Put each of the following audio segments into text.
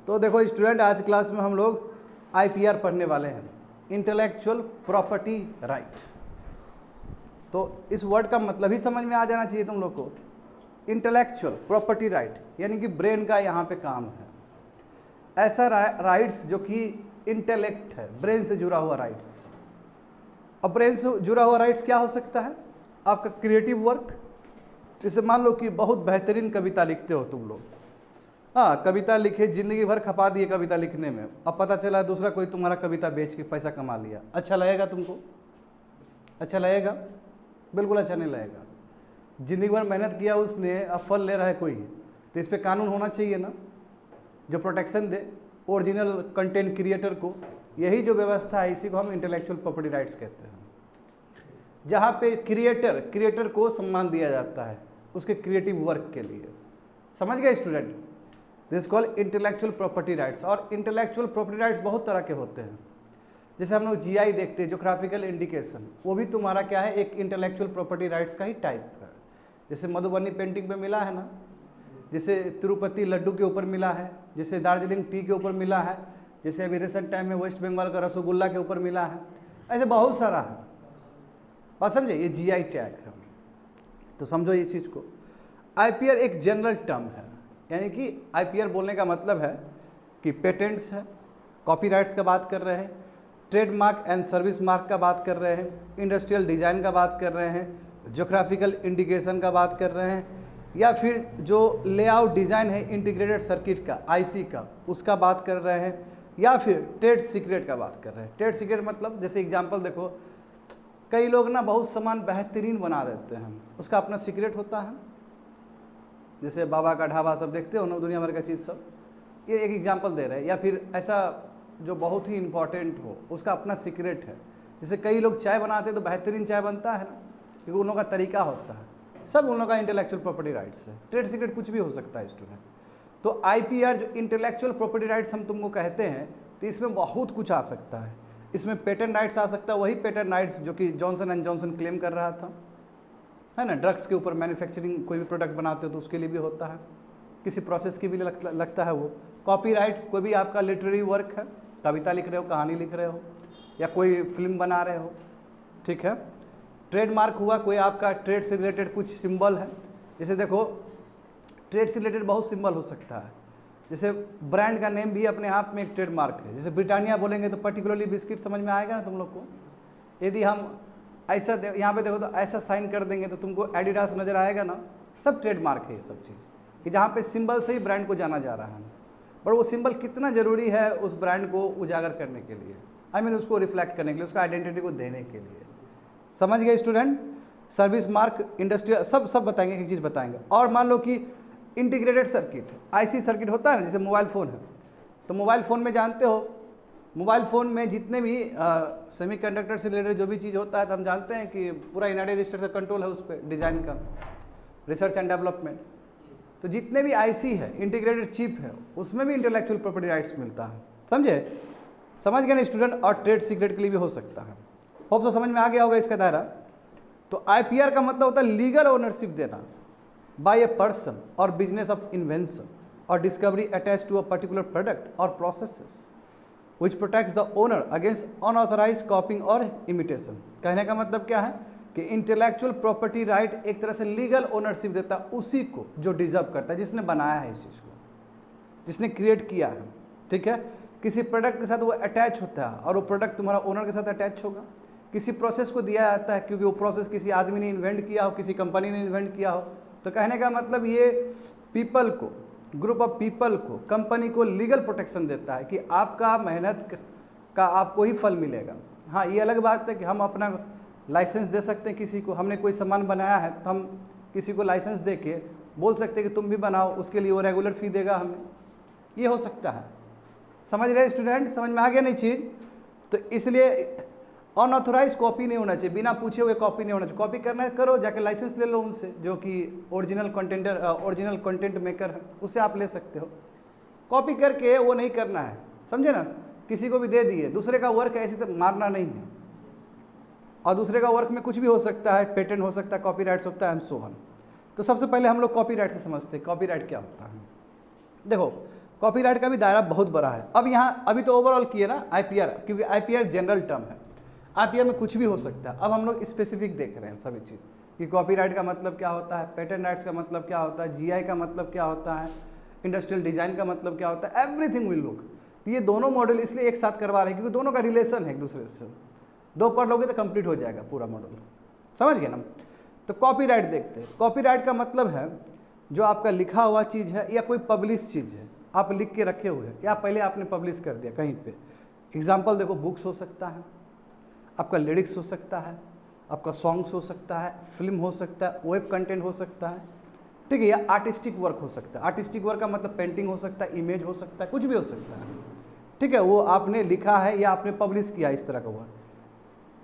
तो देखो स्टूडेंट, आज क्लास में हम लोग आईपीआर पढ़ने वाले हैं, इंटेलेक्चुअल प्रॉपर्टी राइट। तो इस वर्ड का मतलब ही समझ में आ जाना चाहिए तुम लोग को। इंटेलेक्चुअल प्रॉपर्टी राइट यानी कि ब्रेन का यहाँ पे काम है। ऐसा राइट्स जो कि इंटेलेक्ट है, ब्रेन से जुड़ा हुआ राइट्स। अब ब्रेन से जुड़ा हुआ राइट्स क्या हो सकता है? आपका क्रिएटिव वर्क, जैसे मान लो कि बहुत बेहतरीन कविता लिखते हो तुम लोग, हाँ कविता लिखे, जिंदगी भर खपा दिए कविता लिखने में, अब पता चला दूसरा कोई तुम्हारा कविता बेच के पैसा कमा लिया, अच्छा लगेगा तुमको? अच्छा लगेगा? बिल्कुल अच्छा नहीं लगेगा। जिंदगी भर मेहनत किया उसने, अब फल ले रहा है कोई, तो इस पर कानून होना चाहिए ना, जो प्रोटेक्शन दे ओरिजिनल कंटेंट क्रिएटर को। यही जो व्यवस्था है इसी को हम इंटेलेक्चुअल प्रॉपर्टी राइट्स कहते हैं, जहाँ पे क्रिएटर को सम्मान दिया जाता है उसके क्रिएटिव वर्क के लिए। समझ गए student? This called intellectual property rights. और इंटेलेक्चुअल प्रॉपर्टी राइट्स बहुत तरह के होते हैं, जैसे हम लोग जीआई देखते हैं, ज्योग्राफिकल इंडिकेशन, वो भी तुम्हारा क्या है, एक इंटेलेक्चुअल प्रॉपर्टी राइट्स का ही टाइप है। जैसे मधुबनी पेंटिंग पे मिला है ना, जैसे तिरुपति लड्डू के ऊपर मिला है, जैसे दार्जिलिंग टी के ऊपर मिला है, जैसे अभी रिसेंट टाइम में वेस्ट बंगाल का रसगुल्ला के ऊपर मिला है, ऐसे बहुत सारा है। बात समझे? ये जीआई टैग है, तो समझो ये चीज़ को। आईपीआर एक जनरल टर्म है, यानी कि आईपीआर बोलने का मतलब है कि पेटेंट्स है, कॉपीराइट्स का बात कर रहे हैं, ट्रेडमार्क एंड सर्विस मार्क का बात कर रहे हैं, इंडस्ट्रियल डिज़ाइन का बात कर रहे हैं, ज्योग्राफिकल इंडिकेशन का बात कर रहे हैं, या फिर जो लेआउट डिज़ाइन है इंटीग्रेटेड सर्किट का, आईसी का, उसका बात कर रहे हैं, या फिर ट्रेड सीक्रेट का बात कर रहे हैं। ट्रेड सीक्रेट मतलब, जैसे एग्जांपल देखो, कई लोग ना बहुत सामान बेहतरीन बना देते हैं, उसका अपना सीक्रेट होता है, जैसे बाबा का ढाबा सब देखते हो ना, दुनिया भर का चीज़ सब, ये एक एग्जांपल दे रहे हैं। या फिर ऐसा जो बहुत ही इंपॉर्टेंट हो, उसका अपना सीक्रेट है। जैसे कई लोग चाय बनाते हैं तो बेहतरीन चाय बनता है ना, क्योंकि उन लोगों का तरीका होता है, सब उन लोगों का इंटेलेक्चुअल प्रॉपर्टी राइट्स है। ट्रेड सीक्रेट कुछ भी हो सकता है स्टूडेंट। तो आईपीआर जो इंटेलेक्चुअल प्रॉपर्टी राइट्स हम तुमको कहते हैं, तो इसमें बहुत कुछ आ सकता है। इसमें पेटेंट राइट्स आ सकता है, वही पेटेंट राइट्स जो कि जॉनसन एंड जॉनसन क्लेम कर रहा था, है ना। ड्रग्स के ऊपर मैन्युफैक्चरिंग कोई भी प्रोडक्ट बनाते हो तो उसके लिए भी होता है, किसी प्रोसेस की भी लगता है वो। कॉपीराइट, कोई भी आपका लिटरेरी वर्क है, कविता लिख रहे हो, कहानी लिख रहे हो, या कोई फिल्म बना रहे हो, ठीक है। ट्रेडमार्क हुआ, कोई आपका ट्रेड से रिलेटेड कुछ सिंबल है, जैसे देखो ट्रेड से रिलेटेड बहुत सिंबल हो सकता है, जैसे ब्रांड का नेम भी अपने आप में एक ट्रेडमार्क है। जैसे ब्रिटानिया बोलेंगे तो पर्टिकुलरली बिस्किट समझ में आएगा ना तुम लोग को। यदि हम ऐसा यहाँ पे देखो तो ऐसा साइन कर देंगे तो तुमको एडिडास नज़र आएगा ना, सब ट्रेडमार्क है ये सब चीज़, कि जहाँ पे सिंबल से ही ब्रांड को जाना जा रहा है। पर वो सिंबल कितना ज़रूरी है उस ब्रांड को उजागर करने के लिए, आई मीन उसको रिफ्लेक्ट करने के लिए, उसका आइडेंटिटी को देने के लिए। समझ गए स्टूडेंट? सर्विस मार्क, इंडस्ट्रियल, सब बताएंगे, एक चीज़ बताएंगे। और मान लो कि इंटीग्रेटेड सर्किट, आईसी सर्किट होता है ना, जैसे मोबाइल फ़ोन है, तो मोबाइल फ़ोन में जानते हो, मोबाइल फ़ोन में जितने भी सेमीकंडक्टर से रिलेटेड जो भी चीज़ होता है, तो हम जानते हैं कि पूरा यूनाइटेड स्टेट्स का कंट्रोल है उस पर, डिज़ाइन का, रिसर्च एंड डेवलपमेंट। तो जितने भी आईसी है, इंटीग्रेटेड चिप है, उसमें भी इंटेलेक्चुअल प्रॉपर्टी राइट्स मिलता है। समझे? समझ गए ना स्टूडेंट? और ट्रेड सीक्रेट के लिए भी हो सकता है। होप तो समझ में आ गया होगा इसका दायरा। तो आईपीआर का मतलब होता है लीगल ओनरशिप देना बाय ए पर्सन और बिजनेस ऑफ इन्वेंशन और discovery attach to a particular product और processes which protects the owner against unauthorised copying और इमिटेशन। कहने का मतलब क्या है कि इंटेलेक्चुअल प्रॉपर्टी राइट एक तरह से लीगल ओनरशिप देता है उसी को जो डिजर्व करता है, जिसने बनाया है इस चीज़ को, जिसने क्रिएट किया है, ठीक है। किसी प्रोडक्ट के साथ वो अटैच होता है और वो प्रोडक्ट तुम्हारा ओनर के साथ अटैच होगा। किसी प्रोसेस को दिया जाता है क्योंकि वो प्रोसेस किसी आदमी ने इन्वेंट किया हो, किसी कंपनी ने इन्वेंट किया हो। तो कहने का मतलब ये पीपल को, ग्रुप ऑफ पीपल को, कंपनी को लीगल प्रोटेक्शन देता है कि आपका मेहनत का आपको ही फल मिलेगा। हाँ, ये अलग बात है कि हम अपना लाइसेंस दे सकते हैं किसी को, हमने कोई सामान बनाया है तो हम किसी को लाइसेंस दे के बोल सकते हैं कि तुम भी बनाओ, उसके लिए वो रेगुलर फ़ी देगा हमें, ये हो सकता है। समझ रहे स्टूडेंट? समझ में आ गया नहीं चीज़? तो इसलिए अनऑथोराइज कॉपी नहीं होना चाहिए, बिना पूछे हुए कॉपी नहीं होना चाहिए। कॉपी करना है करो, जाके लाइसेंस ले लो उनसे, जो कि ओरिजिनल कंटेंट मेकर है, उससे आप ले सकते हो। कॉपी करके वो नहीं करना है, समझे ना। किसी को भी दे दिए, दूसरे का वर्क ऐसे तो मारना नहीं है। और दूसरे का वर्क में कुछ भी हो सकता है, पेटेंट हो सकता है, कॉपीराइट्स होता है, एंड सो ऑन। तो सबसे पहले हम लोग कॉपीराइट से समझते हैं कॉपीराइट क्या होता है। देखो, कॉपीराइट का भी दायरा बहुत बड़ा है। अब यहाँ अभी तो ओवरऑल किए ना आईपीआर, क्योंकि आईपीआर जनरल टर्म है, आईपीआर में कुछ भी हो सकता है। अब हम लोग स्पेसिफिक देख रहे हैं सभी चीज़ कि कॉपीराइट का मतलब क्या होता है, पेटेंट राइट्स का मतलब क्या होता है, जीआई का मतलब क्या होता है, इंडस्ट्रियल डिजाइन का मतलब क्या होता है, एवरीथिंग विल लुक। ये दोनों मॉडल इसलिए एक साथ करवा रहे हैं क्योंकि दोनों का रिलेशन है एक दूसरे से। 2 पढ़ लोगे तो कंप्लीट हो जाएगा पूरा मॉडल, समझ गए ना। तो कॉपीराइट देखते हैं। कॉपीराइट का मतलब है जो आपका लिखा हुआ चीज़ है या कोई पब्लिश चीज़ है, आप लिख के रखे हुए हैं या पहले आपने पब्लिश कर दिया कहीं पे। एग्जाम्पल देखो, बुक्स हो सकता है, आपका लिरिक्स हो सकता है, आपका सॉन्ग्स हो सकता है, फिल्म हो सकता है, वेब कंटेंट हो सकता है, ठीक है, या आर्टिस्टिक वर्क हो सकता है। आर्टिस्टिक वर्क का मतलब पेंटिंग हो सकता है, इमेज हो सकता है, कुछ भी हो सकता है, ठीक है, वो आपने लिखा है या आपने पब्लिश किया इस तरह का वर्क।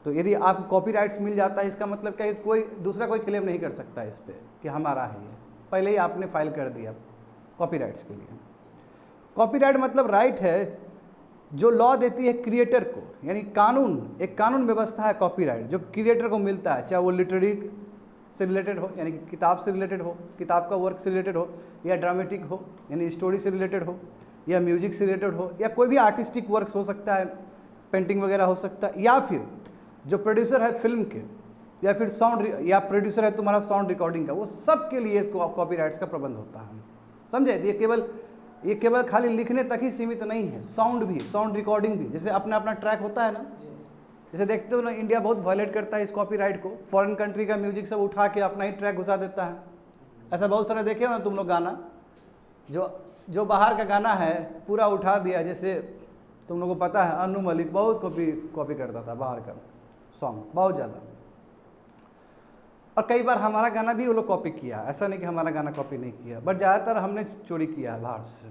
तो यदि आप कॉपीराइट्स मिल जाता है, इसका मतलब क्या है, कोई दूसरा कोई क्लेम नहीं कर सकता इस पर कि हमारा है ये, पहले ही आपने फाइल कर दिया कॉपीराइट्स के लिए। कॉपीराइट मतलब राइट है जो लॉ देती है क्रिएटर को, यानी कानून, एक कानून व्यवस्था है कॉपीराइट जो क्रिएटर को मिलता है, चाहे वो लिटरेरी से रिलेटेड हो यानी कि किताब से रिलेटेड हो, किताब का वर्क से रिलेटेड हो, या ड्रामेटिक हो यानी स्टोरी से रिलेटेड हो, या म्यूजिक से रिलेटेड हो, या कोई भी आर्टिस्टिक वर्क हो सकता है, पेंटिंग वगैरह हो सकता है, या फिर जो प्रोड्यूसर है फिल्म के, या फिर साउंड, या प्रोड्यूसर है तुम्हारा साउंड रिकॉर्डिंग का, वो सब के लिए कॉपीराइट्स का प्रबंध होता है, समझे। ये केवल खाली लिखने तक ही सीमित नहीं है, साउंड भी, साउंड रिकॉर्डिंग भी, जैसे अपना अपना ट्रैक होता है ना, जैसे देखते हो ना इंडिया बहुत वायलेट करता है इस कॉपीराइट को, फॉरेन कंट्री का म्यूजिक सब उठा के अपना ही ट्रैक घुसा देता है। ऐसा बहुत सारे देखे हो ना तुम लोग गाना, जो बाहर का गाना है पूरा उठा दिया, जैसे तुम लोगों को पता है अनु मलिक बहुत कॉपी करता था बाहर का सॉन्ग, बहुत ज़्यादा। और कई बार हमारा गाना भी वो लोग कॉपी किया, ऐसा नहीं कि हमारा गाना कॉपी नहीं किया, बट ज़्यादातर हमने चोरी किया है बाहर से।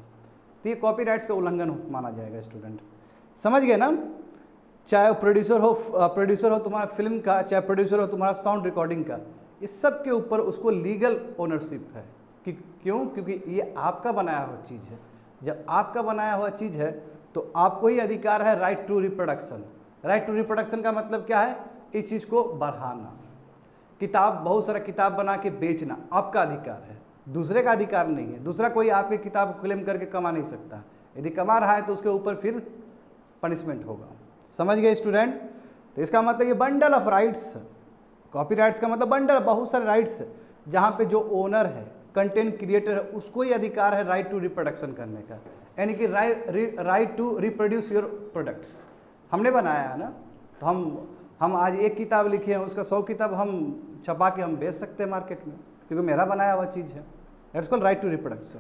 तो ये कॉपीराइट्स का उल्लंघन माना जाएगा स्टूडेंट, समझ गए ना। चाहे प्रोड्यूसर हो तुम्हारा फिल्म का, चाहे प्रोड्यूसर हो तुम्हारा साउंड रिकॉर्डिंग का, इस सब के ऊपर उसको लीगल ओनरशिप है कि क्यों, क्योंकि ये आपका बनाया हुआ चीज़ है। जब आपका बनाया हुआ चीज़ है तो आपको ही अधिकार है right to reproduction. Right to reproduction का मतलब क्या है, इस चीज़ को बढ़ाना। किताब, बहुत सारा किताब बना के बेचना आपका अधिकार है, दूसरे का अधिकार नहीं है। दूसरा कोई आपकी किताब क्लेम करके कमा नहीं सकता, यदि कमा रहा है तो उसके ऊपर फिर पनिशमेंट होगा, समझ गए स्टूडेंट। तो इसका मतलब ये बंडल ऑफ राइट्स, कॉपीराइट्स का मतलब बंडल, बहुत सारे राइट्स, जहाँ पे जो ओनर है, कंटेंट क्रिएटर है, उसको ही अधिकार है राइट टू रिप्रोडक्शन करने का, यानी कि right to reproduce your products. हमने बनाया है ना, तो हम आज एक किताब लिखे हैं, उसका 100 किताब हम छपा के हम बेच सकते हैं मार्केट में, क्योंकि मेरा बनाया हुआ चीज़ है। That's called right to reproduction.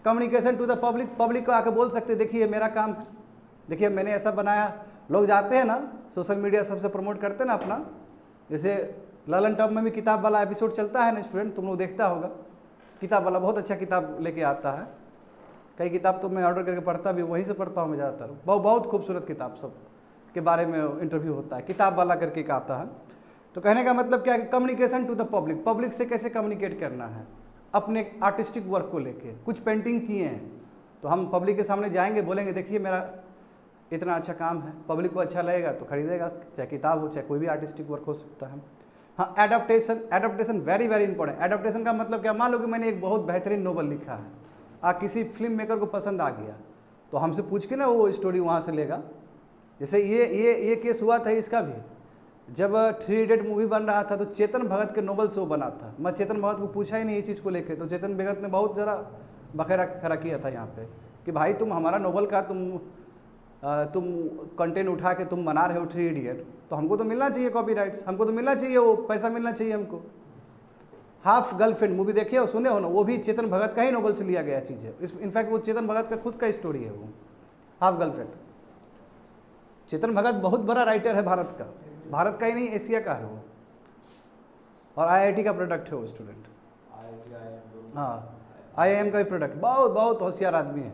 Communication to the public, public को आके बोल सकते देखिए मेरा काम है, देखिए मैंने ऐसा बनाया। लोग जाते हैं ना सोशल मीडिया सबसे प्रमोट करते हैं ना अपना, जैसे ललन टॉप में भी किताब वाला एपिसोड चलता है ना स्टूडेंट, तुम लोग देखता होगा, किताब वाला बहुत अच्छा किताब लेके आता है। कई किताब तो मैं ऑर्डर करके पढ़ता भी, वहीं से पढ़ता हूँ मैं ज़्यादातर, बहुत खूबसूरत किताब सब के बारे में इंटरव्यू होता है, किताब वाला करके एक आता है। तो कहने का मतलब क्या है, communication to the public, public से कैसे कम्युनिकेट करना है अपने आर्टिस्टिक वर्क को लेके। कुछ पेंटिंग किए हैं तो हम पब्लिक के सामने जाएंगे, बोलेंगे देखिए मेरा इतना अच्छा काम है, पब्लिक को अच्छा लगेगा तो खरीदेगा, चाहे किताब हो चाहे कोई भी आर्टिस्टिक वर्क हो सकता है। हाँ, एडाप्टेशन वेरी इंपॉर्टेंट। एडाप्टेशन का मतलब क्या, मान लो कि मैंने एक बहुत बेहतरीन नोवेल लिखा है, किसी फिल्म मेकर को पसंद आ गया, तो हमसे पूछ के ना वो स्टोरी वहाँ से लेगा। जैसे ये केस हुआ था इसका भी, जब 3 इडियट मूवी बन रहा था तो चेतन भगत के नोवेल शो बना था। मैं चेतन भगत को पूछा ही नहीं इस चीज़ को लेके, तो चेतन भगत ने बहुत ज़रा बखेरा खड़ा किया था यहाँ पे कि भाई तुम हमारा नोवेल का तुम कंटेंट उठा के तुम बना रहे हो 3 इडियट, तो हमको तो मिलना चाहिए कॉपीराइट्स, हमको तो मिलना चाहिए, वो पैसा मिलना चाहिए हमको। हाफ गर्लफ्रेंड मूवी देखिए हो, सुने हो ना, वो भी चेतन भगत का ही नोवेल से लिया गया चीज़ है। इनफैक्ट वो चेतन भगत का खुद का स्टोरी है वो हाफ गर्लफ्रेंड। चेतन भगत बहुत बड़ा राइटर है भारत का ही नहीं एशिया का है वो, और IIT का प्रोडक्ट है वो स्टूडेंट। हाँ, IIM का भी प्रोडक्ट, बहुत होशियार आदमी है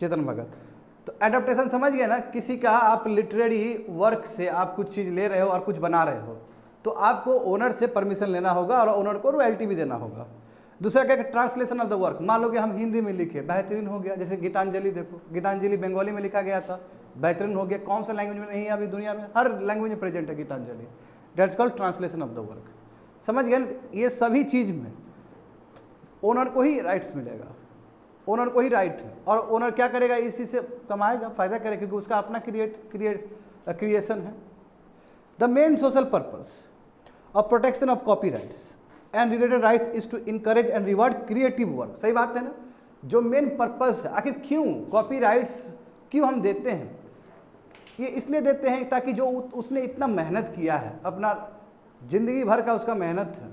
चेतन भगत। तो एडाप्टेशन समझ गए ना, किसी का आप लिटरेरी वर्क से आप कुछ चीज़ ले रहे हो और कुछ बना रहे हो, तो आपको ओनर से परमिशन लेना होगा और ओनर को रॉयल्टी भी देना होगा। दूसरा क्या, ट्रांसलेशन ऑफ द वर्क, मान लो कि हम हिंदी में लिखे, बेहतरीन हो गया। जैसे गीतांजलि देखो, गीतांजलि बंगाली में लिखा गया था, बेहतरीन हो गया। कौन सा लैंग्वेज में नहीं है अभी दुनिया में, हर लैंग्वेज में प्रेजेंट है Gitanjali. That's called translation of the work. समझ गए, ये सभी चीज़ में ओनर को ही राइट्स मिलेगा, ओनर को ही राइट है, और ओनर क्या करेगा, इसी से कमाएगा, फायदा करेगा, क्योंकि उसका अपना क्रिएशन है। The main social purpose of protection of copyrights and related rights is to encourage and reward creative work. सही बात है ना, जो मेन पर्पस है, आखिर क्यों कॉपीराइट्स क्यों हम देते हैं, ये इसलिए देते हैं ताकि जो उसने इतना मेहनत किया है, अपना जिंदगी भर का उसका मेहनत है,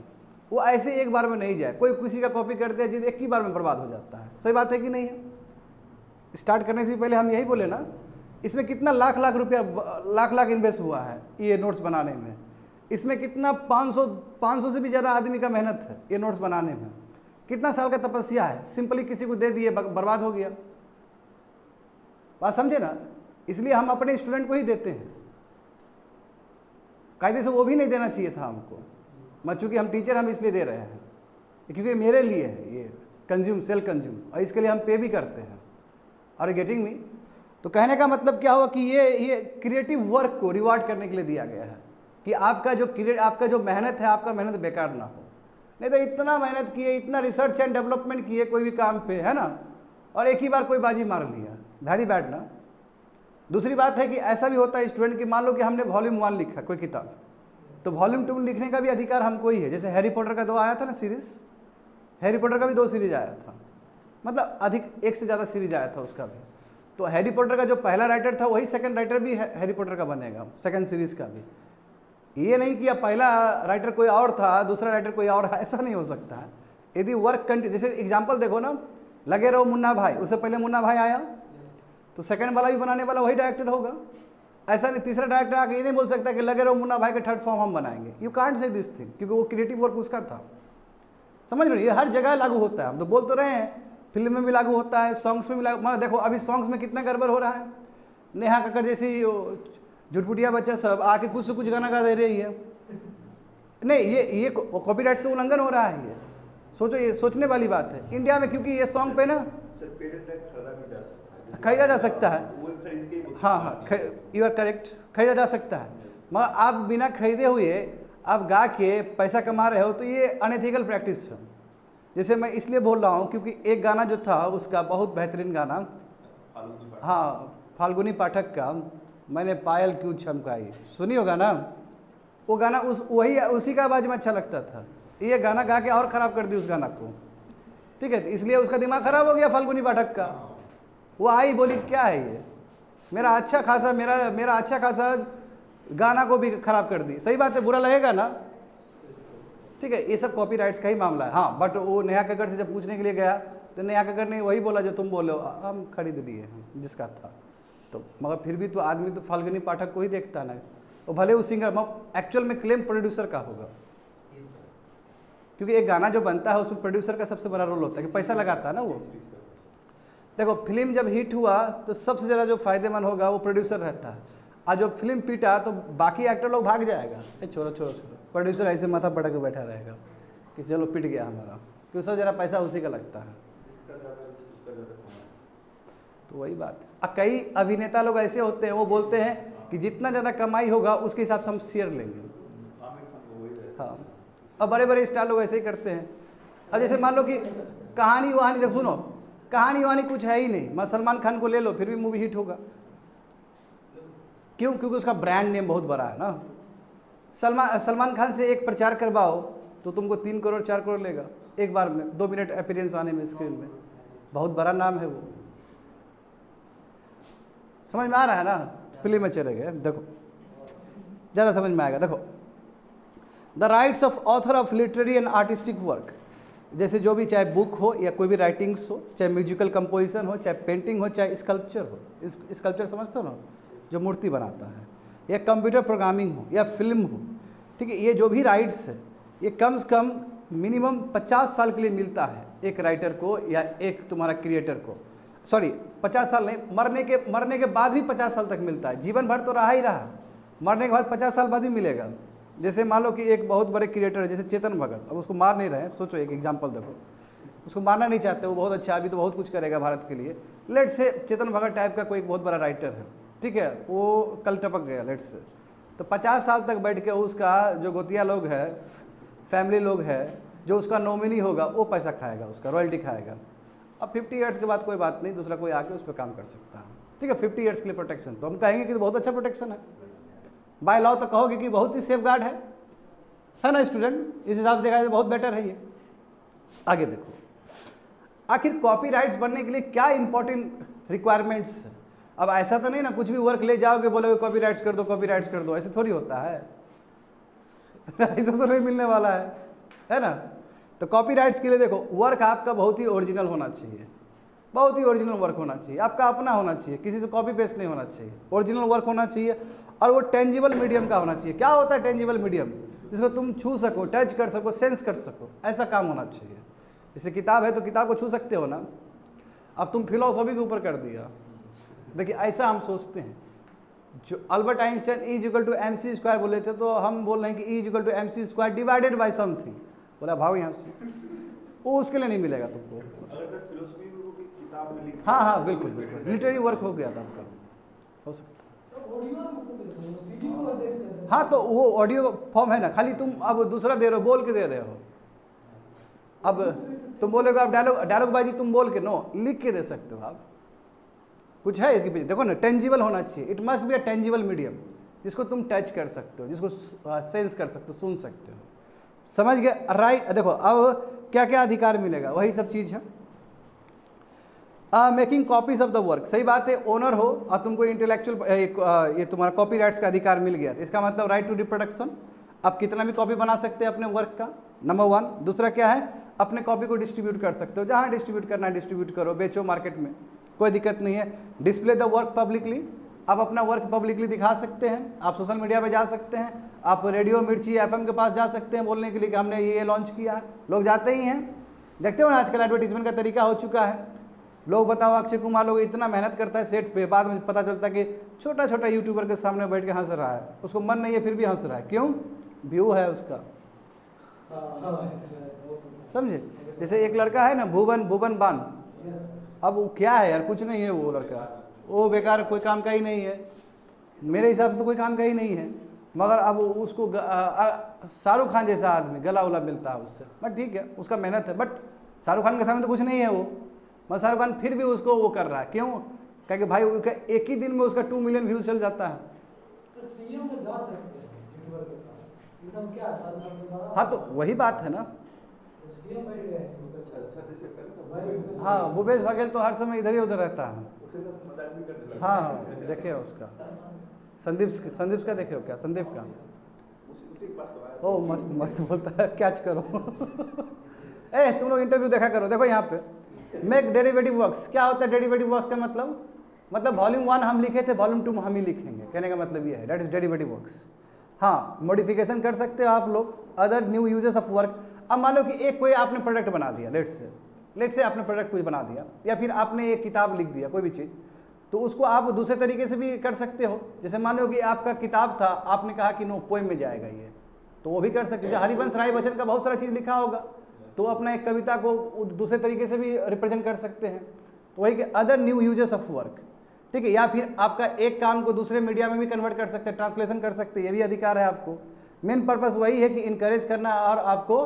वो ऐसे एक बार में नहीं जाए। कोई किसी का कॉपी करते हैं जिस एक ही बार में बर्बाद हो जाता है। सही बात है कि नहीं है? स्टार्ट करने से पहले हम यही बोले ना, इसमें कितना लाख लाख रुपया, लाख लाख इन्वेस्ट हुआ है ये नोट्स बनाने में, इसमें कितना 500 से भी ज़्यादा आदमी का मेहनत है ये नोट्स बनाने में, कितना साल का तपस्या है, सिंपली किसी को दे दिए बर्बाद हो गया। बात समझे ना? इसलिए हम अपने स्टूडेंट को ही देते हैं, कायदे से वो भी नहीं देना चाहिए था हमको, मत चूँकि हम टीचर हम इसलिए दे रहे हैं क्योंकि मेरे लिए है ये सेल्फ कंज्यूम, और इसके लिए हम पे भी करते हैं। और गेटिंग मी? तो कहने का मतलब क्या हुआ कि ये क्रिएटिव वर्क को रिवार्ड करने के लिए दिया गया है कि आपका जो मेहनत है, आपका मेहनत बेकार ना हो। नहीं तो इतना मेहनत किए, इतना रिसर्च एंड डेवलपमेंट किए कोई भी काम पे, है ना, और एक ही बार कोई बाजी मार लिया, वेरी बैड ना। दूसरी बात है कि ऐसा भी होता है स्टूडेंट की, मान लो कि हमने वॉल्यूम 1 लिखा कोई किताब, तो वॉल्यूम 2 लिखने का भी अधिकार हमको ही है। जैसे हैरी पॉटर का 2 आया था ना सीरीज, हैरी पॉटर का भी 2 सीरीज आया था, मतलब अधिक 1 से ज़्यादा सीरीज आया था उसका भी। तो हैरी पॉटर का जो पहला राइटर था वही सेकंड राइटर भी हैरी पॉटर का बनेगा, सेकंड सीरीज का भी। ये नहीं कि अब पहला राइटर कोई और था, दूसरा राइटर कोई और, ऐसा नहीं हो सकता है। यदि वर्क कंटिन्यू, जैसे एग्जांपल देखो ना, लगे रहो मुन्ना भाई, उससे पहले मुन्ना भाई आया, तो सेकंड वाला भी बनाने वाला वही डायरेक्टर होगा। ऐसा नहीं तीसरा डायरेक्टर आके ये नहीं बोल सकता कि लगे रहो मुन्ना भाई के थर्ड फॉर्म हम बनाएंगे। You can't say this thing, क्योंकि वो क्रिएटिव वर्क उसका था। समझ रहे हो? ये हर जगह लागू होता है। हम तो बोल तो रहे हैं, फिल्म में भी लागू होता है, सॉन्ग्स में भी लागू। देखो अभी सॉन्ग्स में कितना गड़बड़ हो रहा है। नेहा कक्कड़ जैसी झुटपुटिया बच्चा सब आके कुछ से कुछ गाना गा दे रही है। नहीं, ये कॉपीराइट्स का उल्लंघन हो रहा है। ये सोचो, ये सोचने वाली बात है इंडिया में, क्योंकि ये सॉन्ग पे ना खरीदा जा सकता है। हाँ, यू आर करेक्ट, खरीदा जा सकता है, मगर आप बिना खरीदे हुए आप गा के पैसा कमा रहे हो, तो ये अनएथिकल प्रैक्टिस है। जैसे मैं इसलिए बोल रहा हूँ क्योंकि एक गाना जो था उसका, बहुत बेहतरीन गाना, हाँ, फाल्गुनी पाठक का, मैंने पायल क्यों चमकाई, सुनी होगा ना? वो गाना उसी का आवाज़ में अच्छा लगता था। ये गाना गा के और ख़राब कर दी उस गाना को, ठीक है, इसलिए उसका दिमाग ख़राब हो गया फाल्गुनी पाठक का। वो आई बोली क्या है ये, मेरा अच्छा खासा गाना को भी ख़राब कर दी। सही बात है, बुरा लगेगा ना? ठीक है, ये सब कॉपीराइट्स का ही मामला है। हाँ, बट वो नेहा कक्कड़ से जब पूछने के लिए गया तो नेहा कक्कड़ ने वही बोला जो तुम बोले हो, हम खरीद दिए हैं जिसका था। तो मगर फिर भी तो आदमी तो फाल्गुनी पाठक को ही देखता है ना, और भले वो सिंगर एक्चुअल में क्लेम प्रोड्यूसर का होगा, क्योंकि एक गाना जो बनता है उसमें प्रोड्यूसर का सबसे बड़ा रोल होता है कि पैसा लगाता है ना वो। देखो फिल्म जब हिट हुआ तो सबसे ज़्यादा जो फायदेमंद होगा वो प्रोड्यूसर रहता है, और जब फिल्म पीटा तो बाकी एक्टर लोग भाग जाएगा, छोड़ो, प्रोड्यूसर ऐसे माथा पटक के बैठा रहेगा कि चलो पिट गया हमारा, क्योंकि सब ज़रा पैसा उसी का लगता है। तो वही बात है। कई अभिनेता लोग ऐसे होते हैं, वो बोलते हैं कि जितना ज़्यादा कमाई होगा उसके हिसाब से हम शेयर लेंगे। हाँ, अब बड़े बड़े स्टार लोग ऐसे ही करते हैं। अब जैसे मान लो कि कहानी वहानी, देख सुनो, कहानी वहानी कुछ है ही नहीं, मैं सलमान खान को ले लो फिर भी मूवी हिट होगा। क्यों? क्योंकि उसका ब्रांड नेम बहुत बड़ा है ना। सलमान खान से एक प्रचार करवाओ तो तुमको 3 करोड़ 4 करोड़ लेगा एक बार में, 2 मिनट अपीयरेंस आने में स्क्रीन में, बहुत बड़ा नाम है वो। समझ में आ रहा है ना? फिल्म में चले गए, देखो ज़्यादा समझ में आएगा। देखो, the rights of author of literary and artistic work, जैसे जो भी, चाहे बुक हो या कोई भी राइटिंग्स हो, चाहे म्यूजिकल कंपोजिशन हो, चाहे पेंटिंग हो, चाहे स्कल्पचर हो, स्कल्पचर समझते हो ना, जो मूर्ति बनाता है, या कंप्यूटर प्रोग्रामिंग हो या फिल्म हो, ठीक है, ये जो भी राइट्स है ये कम से कम मिनिमम 50 साल के लिए मिलता है एक राइटर को या एक तुम्हारा क्रिएटर को। सॉरी, 50 साल नहीं, मरने के बाद भी 50 साल तक मिलता है। जीवन भर तो रहा ही रहा, मरने के बाद 50 साल बाद ही मिलेगा। जैसे मान लो कि एक बहुत बड़े क्रिएटर है जैसे चेतन भगत, अब उसको मार नहीं रहे, सोचो एक एग्जांपल देखो, उसको मारना नहीं चाहते, वो बहुत अच्छा, अभी तो बहुत कुछ करेगा भारत के लिए। लेट से चेतन भगत टाइप का कोई बहुत बड़ा राइटर है, ठीक है, वो कल टपक गया लेट से, तो 50 साल तक बैठ के उसका जो गोतिया लोग है, फैमिली लोग है, जो उसका नॉमिनी होगा वो पैसा खाएगा, उसका रॉयल्टी खाएगा। अब 50 ईयर्स के बाद कोई बात नहीं, दूसरा कोई आके उस पर काम कर सकता है, ठीक है। 50 ईयर्स के लिए प्रोटेक्शन, तो हम कहेंगे कि तो बहुत अच्छा प्रोटेक्शन है, बाय लॉ तो कहोगे कि बहुत ही सेफ गार्ड है ना स्टूडेंट, इस हिसाब से देखा जाए बहुत बेटर है ये। आगे देखो, आखिर कॉपीराइट्स बनने के लिए क्या इंपॉर्टेंट रिक्वायरमेंट्स है। अब ऐसा तो नहीं ना कुछ भी वर्क ले जाओगे बोलोगे कॉपीराइट्स कर दो, ऐसे थोड़ी होता है ऐसा तो नहीं मिलने वाला है ना। तो कॉपीराइट्स के लिए देखो, वर्क आपका बहुत ही ओरिजिनल होना चाहिए, बहुत ही ओरिजिनल वर्क होना चाहिए, आपका अपना होना चाहिए, किसी से कॉपी पेस्ट नहीं होना चाहिए, ओरिजिनल वर्क होना चाहिए, और वो टेंजिबल मीडियम का होना चाहिए। क्या होता है टेंजिबल मीडियम? जिसको तुम छू सको, टच कर सको, सेंस कर सको, ऐसा काम होना चाहिए। जैसे किताब है तो किताब को छू सकते हो ना, अब तुम फिलोसॉफी के ऊपर कर दिया। देखिए ऐसा हम सोचते हैं, जो अल्बर्ट आइंस्टाइन E=mc² बोले थे, तो हम बोल रहे हैं कि E=mc² डिवाइडेड बाय समथिंग, बोला भाव यहाँ से, वो उसके लिए नहीं मिलेगा तुमको। अगर सर फिलोसफी में किताब में लिखा, हाँ बिल्कुल लिटरेरी वर्क हो गया था आपका, हो सकता है। हाँ तो वो ऑडियो फॉर्म है ना, खाली तुम अब दूसरा दे रहे हो, बोल के दे रहे हो। अब तुम बोलोगे आप डायलॉग बाजी तुम बोल के, नो, लिख के दे सकते हो आप, कुछ है इसके पीछे। देखो ना, टेंजिबल होना चाहिए, it must be a tangible medium, जिसको तुम टच कर सकते हो, जिसको सेंस कर सकते हो, सुन सकते हो, समझ गए, राइट। देखो अब क्या क्या अधिकार मिलेगा, वही सब चीज़ है। Making copies of the work, सही बात है, ओनर हो और तुमको इंटेलेक्चुअल ये तुम्हारा कॉपीराइट्स का अधिकार मिल गया, तो इसका मतलब राइट टू रिप्रोडक्शन, आप कितना भी कॉपी बना सकते हैं अपने वर्क का, नंबर 1। दूसरा क्या है, अपने कॉपी को डिस्ट्रीब्यूट कर सकते हो, जहाँ डिस्ट्रीब्यूट करना है डिस्ट्रीब्यूट करो, बेचो मार्केट में, कोई दिक्कत नहीं है। डिस्प्ले द वर्क पब्लिकली, आप अपना वर्क पब्लिकली दिखा सकते हैं, आप सोशल मीडिया पे जा सकते हैं, आप रेडियो मिर्ची FM के पास जा सकते हैं बोलने के लिए कि हमने ये लॉन्च किया है, लोग जाते ही हैं, देखते हो ना आजकल एडवर्टीजमेंट का तरीका हो चुका है। लोग बताओ, अक्षय कुमार लोग इतना मेहनत करता है सेट पे, बाद में पता चलता है कि छोटा छोटा यूट्यूबर के सामने बैठ के हंस रहा है, उसको मन नहीं है फिर भी हंस रहा है, क्यों? व्यू है उसका, समझे। जैसे एक लड़का है ना, भुवन बान, अब वो क्या है यार, कुछ नहीं है वो लड़का, वो बेकार, कोई काम का ही नहीं है, मेरे हिसाब से तो कोई काम का ही नहीं है, मगर अब उसको शाहरुख खान जैसा आदमी गला उला मिलता है उससे, बट ठीक है, उसका मेहनत है, बट शाहरुख खान के सामने तो कुछ नहीं है वो, मगर शाहरुख खान फिर भी उसको वो कर रहा है, क्यों? क्योंकि भाई उसका एक ही दिन में उसका 2 मिलियन व्यूज चल जाता है। तो सीएम तो जा सकते हैं यूट्यूबर के पास, एकदम क्या शाहरुख खान के बाद। हाँ तो वही बात है ना, सीएम बैठ गए, हाँ भूपेश बघेल तो हर समय इधर ही उधर रहता है। हाँ देखे उसका, संदीप का देखे हो क्या, संदीप का, ओ मस्त मस्त बोलता है, कैच करो ए तुम लोग इंटरव्यू देखा करो। देखो यहाँ पे मेक डेरिवेटिव वर्क्स, क्या होता है डेरिवेटिव वर्क्स का मतलब वॉल्यूम 1 हम लिखे थे, वॉल्यूम 2 हम ही लिखेंगे, कहने का मतलब ये है, दैट इज डेरिवेटिव वर्क्स। हाँ मॉडिफिकेशन कर सकते हो आप लोग, other new uses of work. अब मान लो कि एक कोई आपने प्रोडक्ट बना दिया, लेट से आपने प्रोडक्ट कुछ बना दिया, या फिर आपने एक किताब लिख दिया कोई भी चीज़, तो उसको आप दूसरे तरीके से भी कर सकते हो। जैसे मान लो कि आपका किताब था, आपने कहा कि नो पोएम में जाएगा ये, तो वो भी कर सकते हो। हरिवंश राय बच्चन का बहुत सारा चीज़ लिखा होगा, तो अपना एक कविता को दूसरे तरीके से भी रिप्रेजेंट कर सकते हैं, तो वही कि other new uses of work, ठीक है। या फिर आपका एक काम को दूसरे मीडिया में भी कन्वर्ट कर सकते हैं, ट्रांसलेशन कर सकते हैं, ये भी अधिकार है आपको। मेन पर्पस वही है कि इनकरेज करना और आपको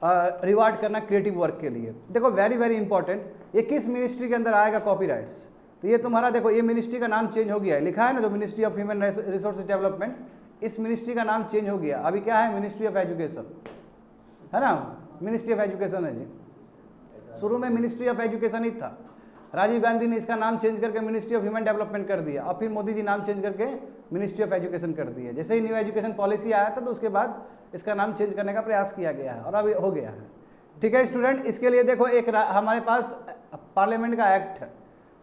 रिवार्ड करना क्रिएटिव वर्क के लिए। देखो वेरी वेरी इंपॉर्टेंट, ये किस मिनिस्ट्री के अंदर आएगा कॉपीराइट्स, तो ये तुम्हारा देखो, ये मिनिस्ट्री का नाम चेंज हो गया है, लिखा है ना जो ministry of human resources development, इस मिनिस्ट्री का नाम चेंज हो गया, अभी क्या है, मिनिस्ट्री ऑफ एजुकेशन है ना, मिनिस्ट्री ऑफ एजुकेशन है जी। शुरू में मिनिस्ट्री ऑफ एजुकेशन ही था, राजीव गांधी ने इसका नाम चेंज करके मिनिस्ट्री ऑफ ह्यूमन डेवलपमेंट कर दिया, और फिर मोदी जी नाम चेंज करके मिनिस्ट्री ऑफ एजुकेशन कर दिया। जैसे ही न्यू एजुकेशन पॉलिसी आया था तो उसके बाद इसका नाम चेंज करने का प्रयास किया गया है, और अभी हो गया है, ठीक है स्टूडेंट। इसके लिए देखो एक हमारे पास पार्लियामेंट का एक्ट है,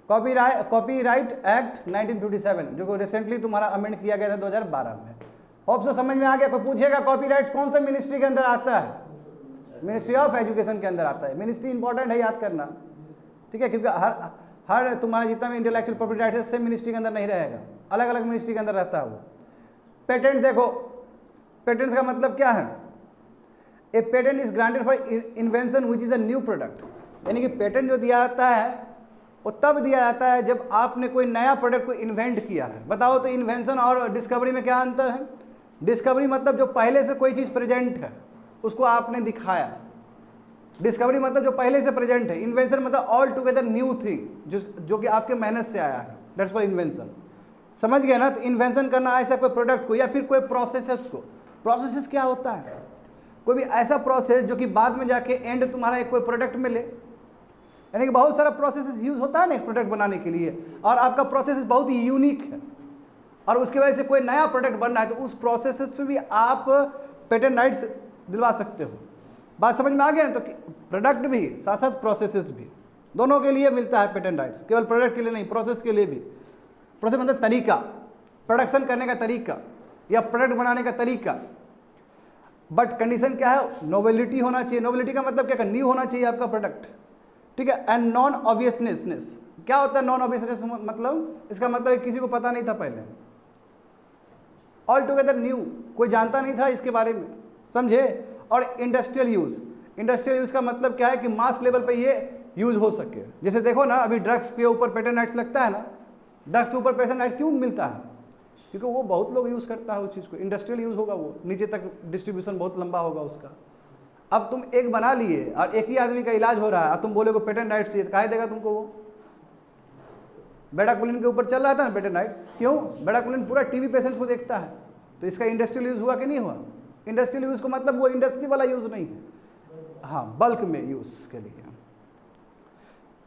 कॉपीराइट एक्ट 1957, जो रिसेंटली तुम्हारा अमेंड किया गया था 2012 में। होप सो समझ में आ गया। कोई पूछेगा कॉपीराइट्स कौन सा मिनिस्ट्री के अंदर आता है, मिनिस्ट्री ऑफ एजुकेशन के अंदर आता है। मिनिस्ट्री इंपॉर्टेंट है, याद करना, ठीक है, क्योंकि हर तुम्हारा जितना भी इंटेलेक्चुअल प्रॉपर्टी राइट है सेम मिनिस्ट्री के अंदर नहीं रहेगा, अलग अलग मिनिस्ट्री के अंदर रहता है वो। पेटेंट देखो, पेटेंट्स का मतलब क्या है, ए patent is granted for invention which is a new product, यानी कि पेटेंट जो दिया जाता है वो तब दिया जाता है जब आपने कोई नया प्रोडक्ट को इन्वेंट किया है। बताओ तो इन्वेंशन और डिस्कवरी में क्या अंतर है। डिस्कवरी मतलब जो पहले से कोई चीज़ प्रेजेंट है उसको आपने दिखाया, डिस्कवरी मतलब जो पहले से प्रेजेंट है, इन्वेंशन मतलब ऑल टुगेदर न्यू थिंग जो कि आपके मेहनत से आया है, दैट्स कॉल्ड इन्वेंशन। समझ गए ना? तो इन्वेंशन करना ऐसा कोई प्रोडक्ट को या फिर कोई प्रोसेसेस को। प्रोसेसेस क्या होता है? कोई भी ऐसा प्रोसेस जो कि बाद में जाके एंड तुम्हारा एक कोई प्रोडक्ट मिले, यानी कि बहुत सारा प्रोसेस यूज होता है ना एक प्रोडक्ट बनाने के लिए, और आपका प्रोसेस बहुत ही यूनिक है और उसकी वजह से कोई नया प्रोडक्ट बन रहा है, तो उस प्रोसेस पे भी आप पेटेंट राइट्स दिलवा सकते हो। बात समझ में आ गया ना? तो प्रोडक्ट भी साथ साथ प्रोसेसेस भी, दोनों के लिए मिलता है पेटेंट राइट्स, केवल प्रोडक्ट के लिए नहीं, प्रोसेस के लिए भी। प्रोसेस मतलब तरीका, प्रोडक्शन करने का तरीका या प्रोडक्ट बनाने का तरीका। बट कंडीशन क्या है? नोवेलिटी होना चाहिए। नोवेलिटी का मतलब क्या? न्यू होना चाहिए आपका प्रोडक्ट, ठीक है। एंड नॉन ऑब्वियसनेस, क्या होता है नॉन ऑब्वियसनेस मतलब? इसका मतलब किसी को पता नहीं था पहले, ऑल टुगेदर न्यू, कोई जानता नहीं था इसके बारे में, समझे। और इंडस्ट्रियल यूज, इंडस्ट्रियल यूज का मतलब क्या है कि मास लेवल पे ये यूज हो सके। जैसे देखो ना, अभी ड्रग्स के ऊपर पेटेंट राइट्स लगता है ना, ड्रग्स के ऊपर पेटेंट राइट क्यों मिलता है? क्योंकि वो बहुत लोग यूज करता है उस चीज़ को, इंडस्ट्रियल यूज होगा, वो नीचे तक डिस्ट्रीब्यूशन बहुत लंबा होगा उसका। अब तुम एक बना लिए और एक ही आदमी का इलाज हो रहा है, अब तुम बोले को पेटेंट राइट्स चाहिए, काहे देगा तुमको? वो बेडाक्विलिन के ऊपर चल रहा था ना पेटेंट राइट्स, क्यों? बेडाक्विलिन पूरा टीबी पेशेंट्स को देखता है, तो इसका इंडस्ट्रियल यूज हुआ कि नहीं हुआ? इंडस्ट्रियल यूज को मतलब वो इंडस्ट्री वाला यूज नहीं है, हाँ, बल्क में यूज के लिए।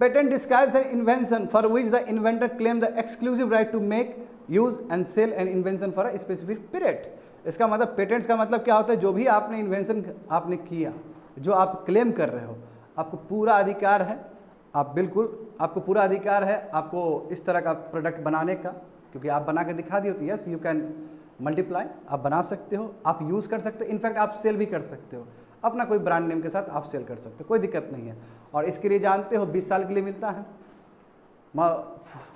Patent describes an invention for which the inventor claim the exclusive right to make, use and sell an invention for a specific period. इसका मतलब पेटेंट्स का मतलब क्या होता है? जो भी आपने इन्वेंशन आपने किया, जो आप क्लेम कर रहे हो, आपको पूरा अधिकार है, आप बिल्कुल, आपको पूरा अधिकार है आपको इस तरह का प्रोडक्ट बनाने का, क्योंकि आप बना के दिखा दिए, तो यस यू कैन मल्टीप्लाई, आप बना सकते हो, आप यूज़ कर सकते हो, इनफैक्ट आप सेल भी कर सकते हो, अपना कोई ब्रांड नेम के साथ आप सेल कर सकते हो, कोई दिक्कत नहीं है। और इसके लिए जानते हो 20 साल के लिए मिलता है।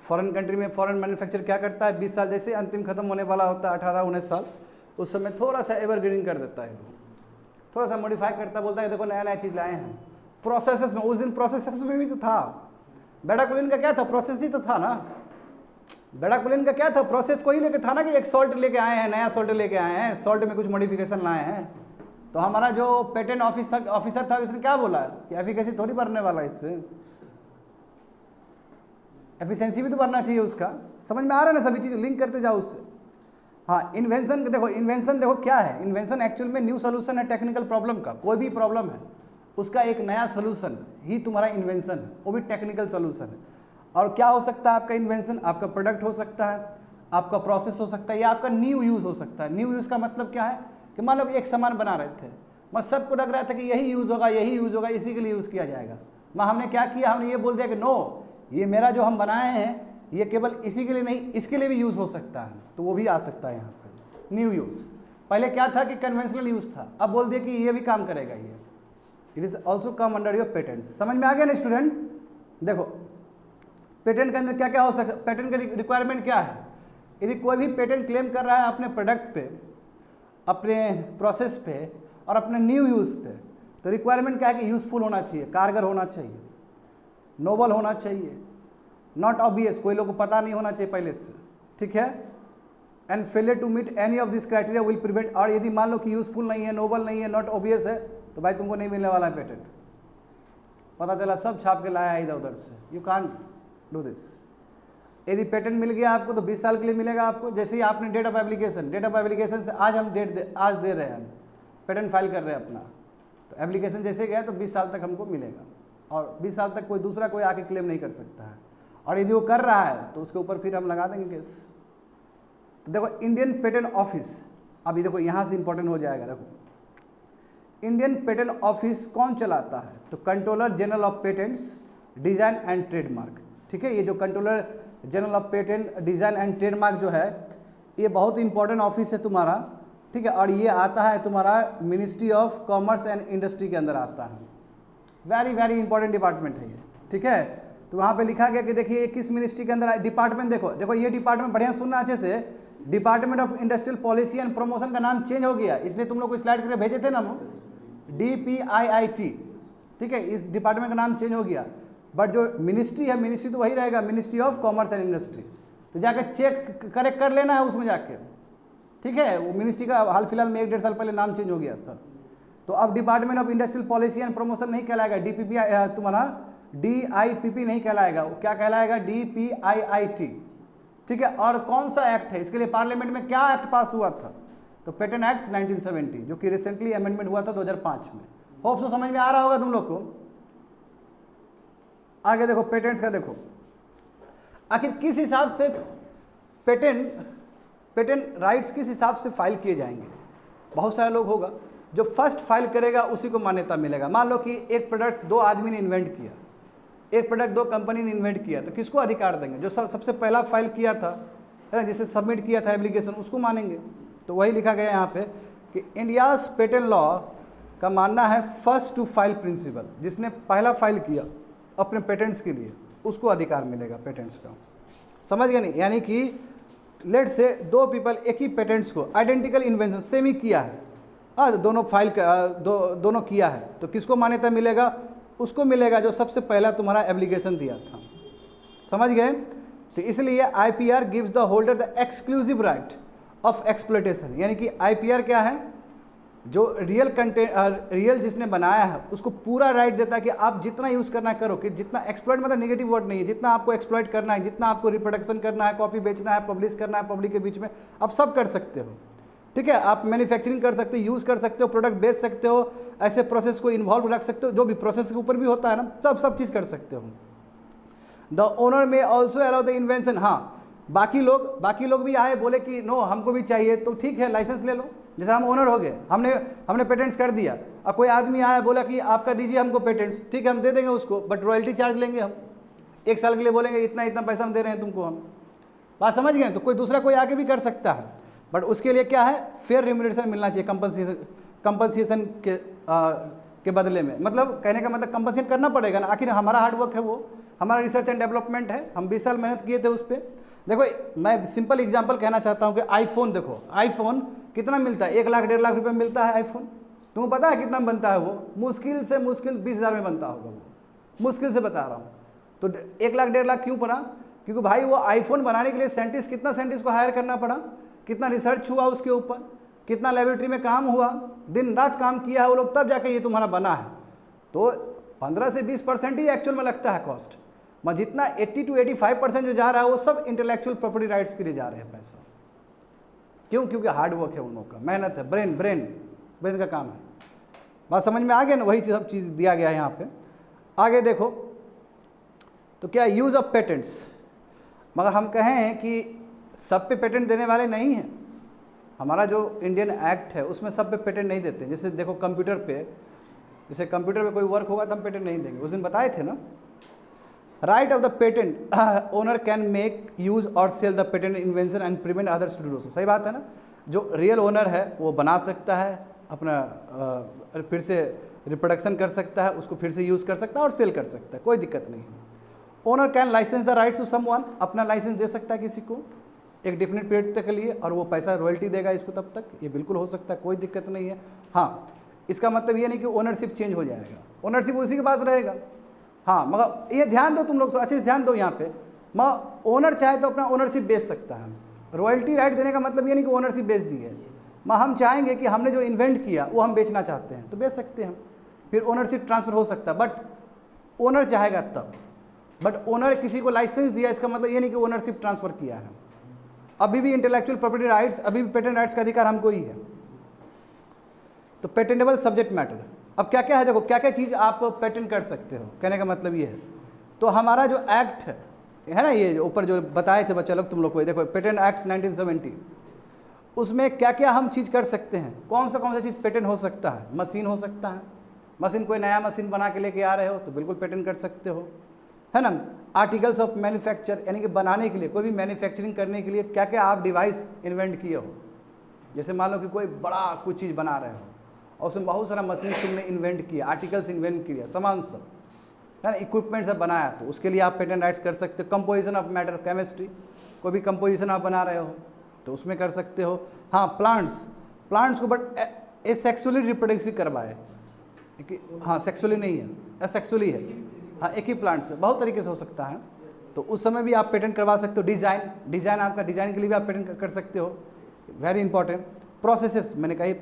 फॉरेन कंट्री में फॉरेन मैन्युफैक्चर क्या करता है? 20 साल जैसे अंतिम खत्म होने वाला होता है, 18-19 साल, उस समय थोड़ा सा एवरग्रीन कर देता है, थोड़ा सा मॉडिफाई करता है, बोलता है देखो नया नया चीज़ लाए हैं। प्रोसेसेस में, उस दिन प्रोसेसेस में भी तो था, बेडाक्विलिन का क्या था? प्रोसेस ही तो था ना। बेडाक्विलिन का क्या था? प्रोसेस को ही लेके था ना, कि एक सॉल्ट लेके आए हैं, नया सॉल्ट लेके आए हैं, सॉल्ट में कुछ मॉडिफिकेशन लाए हैं। तो हमारा जो पेटेंट ऑफिसर था उसने क्या बोला कि एफिकेसी थोड़ी बढ़ने वाला है, इससे एफिशिएंसी भी तो बढ़ना चाहिए उसका। समझ में आ रहा है ना? सभी चीज़ लिंक करते जाओ उससे। हाँ, इन्वेंशन देखो क्या है? इन्वेंशन एक्चुअल में न्यू सोल्यूशन है टेक्निकल प्रॉब्लम का, कोई भी प्रॉब्लम है उसका एक नया सोल्यूशन ही तुम्हारा इन्वेंशन है, वो भी टेक्निकल सोल्यूशन है। और क्या हो सकता है आपका इन्वेंशन? आपका प्रोडक्ट हो सकता है, आपका प्रोसेस हो सकता है, या आपका न्यू यूज़ हो सकता है। न्यू यूज़ का मतलब क्या है कि मान लो एक सामान बना रहे थे, मैं सबको लग रहा था कि यही यूज़ होगा, यही यूज़ होगा, इसी के लिए यूज़ किया जाएगा। मैं हमने क्या किया? हमने ये बोल दिया कि नो, ये मेरा जो हम बनाए हैं ये केवल इसी के लिए नहीं, इसके लिए भी यूज़ हो सकता है, तो वो भी आ सकता है यहाँ पर न्यू यूज़। पहले क्या था कि कन्वेंशनल यूज़ था, अब बोल दिया कि ये भी काम करेगा, ये it is also come under your patent. समझ में आ गया ना स्टूडेंट? देखो पेटेंट के अंदर क्या क्या हो सकता है, पेटेंट का रिक्वायरमेंट क्या है? यदि कोई भी पेटेंट क्लेम कर रहा है अपने प्रोडक्ट पे, अपने प्रोसेस पे और अपने न्यू यूज़ पे, तो रिक्वायरमेंट क्या है कि यूज़फुल होना चाहिए, कारगर होना चाहिए, नोबल होना चाहिए, नॉट ऑब्वियस, कोई लोग को पता नहीं होना चाहिए पहले से, ठीक है। And failure to meet any of this criteria will prevent, और यदि मान लो कि यूज़फुल नहीं है, नोबल नहीं है, नॉट ऑब्वियस है, तो भाई तुमको नहीं मिलने वाला है पेटेंट। पता चला सब छाप के लाया है इधर उधर से, यू कांट डू दिस। यदि पेटेंट मिल गया आपको तो 20 साल के लिए मिलेगा आपको। जैसे ही आपने डेट ऑफ एप्लीकेशन से आज हम आज दे रहे हैं, पेटेंट फाइल कर रहे हैं अपना, तो एप्लीकेशन जैसे गया तो 20 साल तक हमको मिलेगा, और 20 साल तक कोई दूसरा कोई आके क्लेम नहीं कर सकता है। और यदि वो कर रहा है तो उसके ऊपर फिर हम लगा देंगे केस। तो देखो इंडियन पेटेंट ऑफिस, अभी देखो यहाँ से इंपॉर्टेंट हो जाएगा। देखो इंडियन पेटेंट ऑफिस कौन चलाता है? तो controller general of patents design and trademark, ठीक है। ये जो controller general of patent design and trademark जो है, ये बहुत इंपॉर्टेंट ऑफिस है तुम्हारा, ठीक है। और ये आता है तुम्हारा ministry of commerce and industry के अंदर आता है। वेरी वेरी इंपॉर्टेंट डिपार्टमेंट है ये, ठीक है। तो वहाँ पे लिखा गया कि देखिए किस मिनिस्ट्री के अंदर डिपार्टमेंट, देखो ये डिपार्टमेंट, बढ़िया सुनना अच्छे से, department of industrial policy and promotion का नाम चेंज हो गया, इसलिए तुम लोग को स्लाइड करके भेजे थे ना हम, DPIIT, ठीक है। इस डिपार्टमेंट का नाम चेंज हो गया, बट जो मिनिस्ट्री है, मिनिस्ट्री तो वही रहेगा, ministry of commerce and industry. तो जाकर चेक करेक्ट कर लेना है उसमें जाके, ठीक है। वो मिनिस्ट्री का हाल फिलहाल में 1-1.5 साल पहले नाम चेंज हो गया था। तो अब department of industrial policy and promotion नहीं कहलाएगा, DPP तुम्हारा DIPP नहीं कहलाएगा, वो क्या कहलाएगा, DPIIT। ठीक है, और कौन सा एक्ट है इसके लिए, पार्लियामेंट में क्या एक्ट पास हुआ था, तो पेटेंट एक्ट 1970 जो कि रिसेंटली अमेंडमेंट हुआ था 2005 में। होप सो समझ में आ रहा होगा तुम लोग को। आगे देखो पेटेंट्स का, देखो आखिर किस हिसाब से पेटेंट राइट्स किस हिसाब से फाइल किए जाएंगे। बहुत सारे लोग होगा जो फर्स्ट फाइल करेगा उसी को मान्यता मिलेगा। मान लो कि एक प्रोडक्ट 2 आदमी ने इन्वेंट किया, एक प्रोडक्ट 2 कंपनी ने इन्वेंट किया, तो किसको अधिकार देंगे, जो सबसे पहला फाइल किया था, है ना, जिसे सबमिट किया था एप्लीकेशन, उसको मानेंगे। तो वही लिखा गया यहाँ पे कि इंडियाज पेटेंट लॉ का मानना है फर्स्ट टू फाइल प्रिंसिपल, जिसने पहला फाइल किया अपने पेटेंट्स के लिए उसको अधिकार मिलेगा पेटेंट्स का। समझ गए नहीं, यानी कि लेट से 2 पीपल एक ही पेटेंट्स को आइडेंटिकल इन्वेंशन सेम ही किया है, हाँ, दोनों फाइल दोनों किया है, तो किसको मान्यता मिलेगा, उसको मिलेगा जो सबसे पहला तुम्हारा एप्लीकेशन दिया था। समझ गए। तो इसलिए IPR gives the holder the exclusive right of exploitation, यानी कि IPR क्या है, जो रियल जिसने बनाया है उसको पूरा राइट देता है कि आप जितना यूज़ करना करो, कि जितना एक्सप्लॉइट मतलब नेगेटिव वर्ड नहीं है, जितना आपको एक्सप्लॉइट करना है, जितना आपको रिप्रोडक्शन करना है, कॉपी बेचना है, पब्लिश करना है पब्लिक के बीच में, आप सब कर सकते हो। ठीक है, आप मैन्युफैक्चरिंग कर सकते हो, यूज़ कर सकते हो, प्रोडक्ट बेच सकते हो, ऐसे प्रोसेस को इन्वॉल्व रख सकते हो, जो भी प्रोसेस के ऊपर भी होता है ना, सब चीज़ कर सकते हो। द ओनर में ऑल्सो अलाउ द इन्वेंशन, हाँ बाकी लोग भी आए बोले कि नो हमको भी चाहिए, तो ठीक है लाइसेंस ले लो। जैसे हम ओनर हो गए, हमने पेटेंट्स कर दिया, अब कोई आदमी आया बोला कि आपका दीजिए हमको पेटेंट्स, ठीक है हम दे देंगे उसको, बट रॉयल्टी चार्ज लेंगे हम 1 साल के लिए, बोलेंगे इतना पैसा हम दे रहे हैं तुमको, हम बात समझ गए। तो कोई दूसरा कोई आके भी कर सकता है, बट उसके लिए क्या है, फेयर रिम्यूनरेशन मिलना चाहिए, कंपनसेशन के बदले में। मतलब कहने का मतलब कंपनसेट करना पड़ेगा ना, आखिर हमारा हार्डवर्क है, वो हमारा रिसर्च एंड डेवलपमेंट है, हम 20 साल मेहनत किए थे उस पर। देखो मैं सिंपल एग्जांपल कहना चाहता हूँ कि आईफोन, देखो आईफोन कितना मिलता है, 1 लाख 1.5 लाख रुपये मिलता है आईफोन। तुम्हें पता है कितना बनता है वो, मुश्किल से मुश्किल 20,000 में बनता होगा वो, मुश्किल से बता रहा हूँ। तो 1 लाख 1.5 लाख क्यों पड़ा, क्योंकि भाई वो आईफोन बनाने के लिए कितना साइंटिस्ट को हायर करना पड़ा, कितना रिसर्च हुआ उसके ऊपर, कितना लेबोरेटरी में काम हुआ, दिन रात काम किया है वो लोग, तब जाके ये तुम्हारा बना है। तो 15 से 20% ही एक्चुअल में लगता है कॉस्ट, मैं जितना 80 to 85% जो जा रहा है वो सब इंटेलेक्चुअल प्रॉपर्टी राइट्स के लिए जा रहे हैं पैसा। क्यों, क्योंकि हार्ड वर्क है उन लोगों का, मेहनत है, ब्रेन का काम है। बात समझ में आ गया ना, वही सब चीज़ दिया गया है यहाँ पे। आगे देखो तो क्या यूज़ ऑफ पेटेंट्स, मगर हम कहें कि सब पे पेटेंट देने वाले नहीं हैं। हमारा जो इंडियन एक्ट है उसमें सब पे पेटेंट नहीं देते। जैसे देखो कंप्यूटर पे, जैसे कंप्यूटर पे कोई वर्क होगा तो हम पेटेंट नहीं देंगे, उस दिन बताए थे ना। Right of the patent owner can make use और sell the patent invention and prevent others to do so. सही बात है ना, जो रियल ओनर है वो बना सकता है अपना, फिर से रिप्रोडक्शन कर सकता है, उसको फिर से यूज़ कर सकता है और सेल कर सकता है, कोई दिक्कत नहीं है। Owner can license the right to someone, अपना लाइसेंस दे सकता है किसी को एक डेफिनेट पीरियड तक के लिए, और वो पैसा रॉयल्टी देगा इसको तब तक, ये बिल्कुल हो सकता है, कोई दिक्कत नहीं है। हाँ, इसका मतलब ये नहीं कि ओनरशिप चेंज हो जाएगा, ओनरशिप उसी के पास रहेगा। हाँ, मगर ये ध्यान दो तुम लोग, तो अच्छे से ध्यान दो यहाँ पे, ओनर चाहे तो अपना ओनरशिप बेच सकता है। रॉयल्टी राइट देने का मतलब ये नहीं कि ओनरशिप बेच दी है, हम चाहेंगे कि हमने जो इन्वेंट किया वो हम बेचना चाहते हैं तो बेच सकते हैं, फिर ओनरशिप ट्रांसफर हो सकता है, बट ओनर चाहेगा तब। बट ओनर किसी को लाइसेंस दिया इसका मतलब ये नहीं कि ओनरशिप ट्रांसफर किया है। अभी भी इंटेलेक्चुअल प्रॉपर्टी राइट्स, अभी भी पेटेंट राइट्स का अधिकार हमको ही है। तो पेटेंटेबल सब्जेक्ट मैटर, अब क्या क्या है, देखो क्या क्या चीज़ आप पेटेंट कर सकते हो, कहने का मतलब ये है। तो हमारा जो एक्ट है ना, ये ऊपर जो बताए थे बच्चा लोग तुम लोग को, देखो पेटेंट एक्ट 1970, उसमें क्या क्या हम चीज़ कर सकते हैं, कौन सा चीज़ पेटेंट हो सकता है। मशीन हो सकता है, मशीन कोई नया मशीन बना के लेके आ रहे हो तो बिल्कुल पेटेंट कर सकते हो, है ना। आर्टिकल्स ऑफ मैन्युफैक्चर, यानी कि बनाने के लिए, कोई भी मैन्युफैक्चरिंग करने के लिए क्या क्या आप डिवाइस इन्वेंट किए हो। जैसे मान लो कि कोई बड़ा कुछ चीज़ बना रहे हो और उसमें बहुत सारा मशीन तुमने इन्वेंट किया, आर्टिकल्स इन्वेंट किया, सामान सब, है ना, इक्विपमेंट सब बनाया, तो उसके लिए आप पेटेंट राइट्स कर सकते हो। कंपोजिशन ऑफ मैटर, केमिस्ट्री, कोई भी कंपोजिशन आप बना रहे हो तो उसमें कर सकते हो। हाँ, प्लांट्स को बट एसेक्सुअली रिप्रोडक्शन करवाए, हाँ सेक्सुअली नहीं है, एसेक्सुअली है, हाँ एक ही प्लांट से, बहुत तरीके से हो सकता है, तो उस समय भी आप पेटेंट करवा सकते हो। डिज़ाइन आपका, डिज़ाइन के लिए भी आप पेटेंट कर सकते हो, वेरी इंपॉर्टेंट। प्रोसेसेस, मैंने कही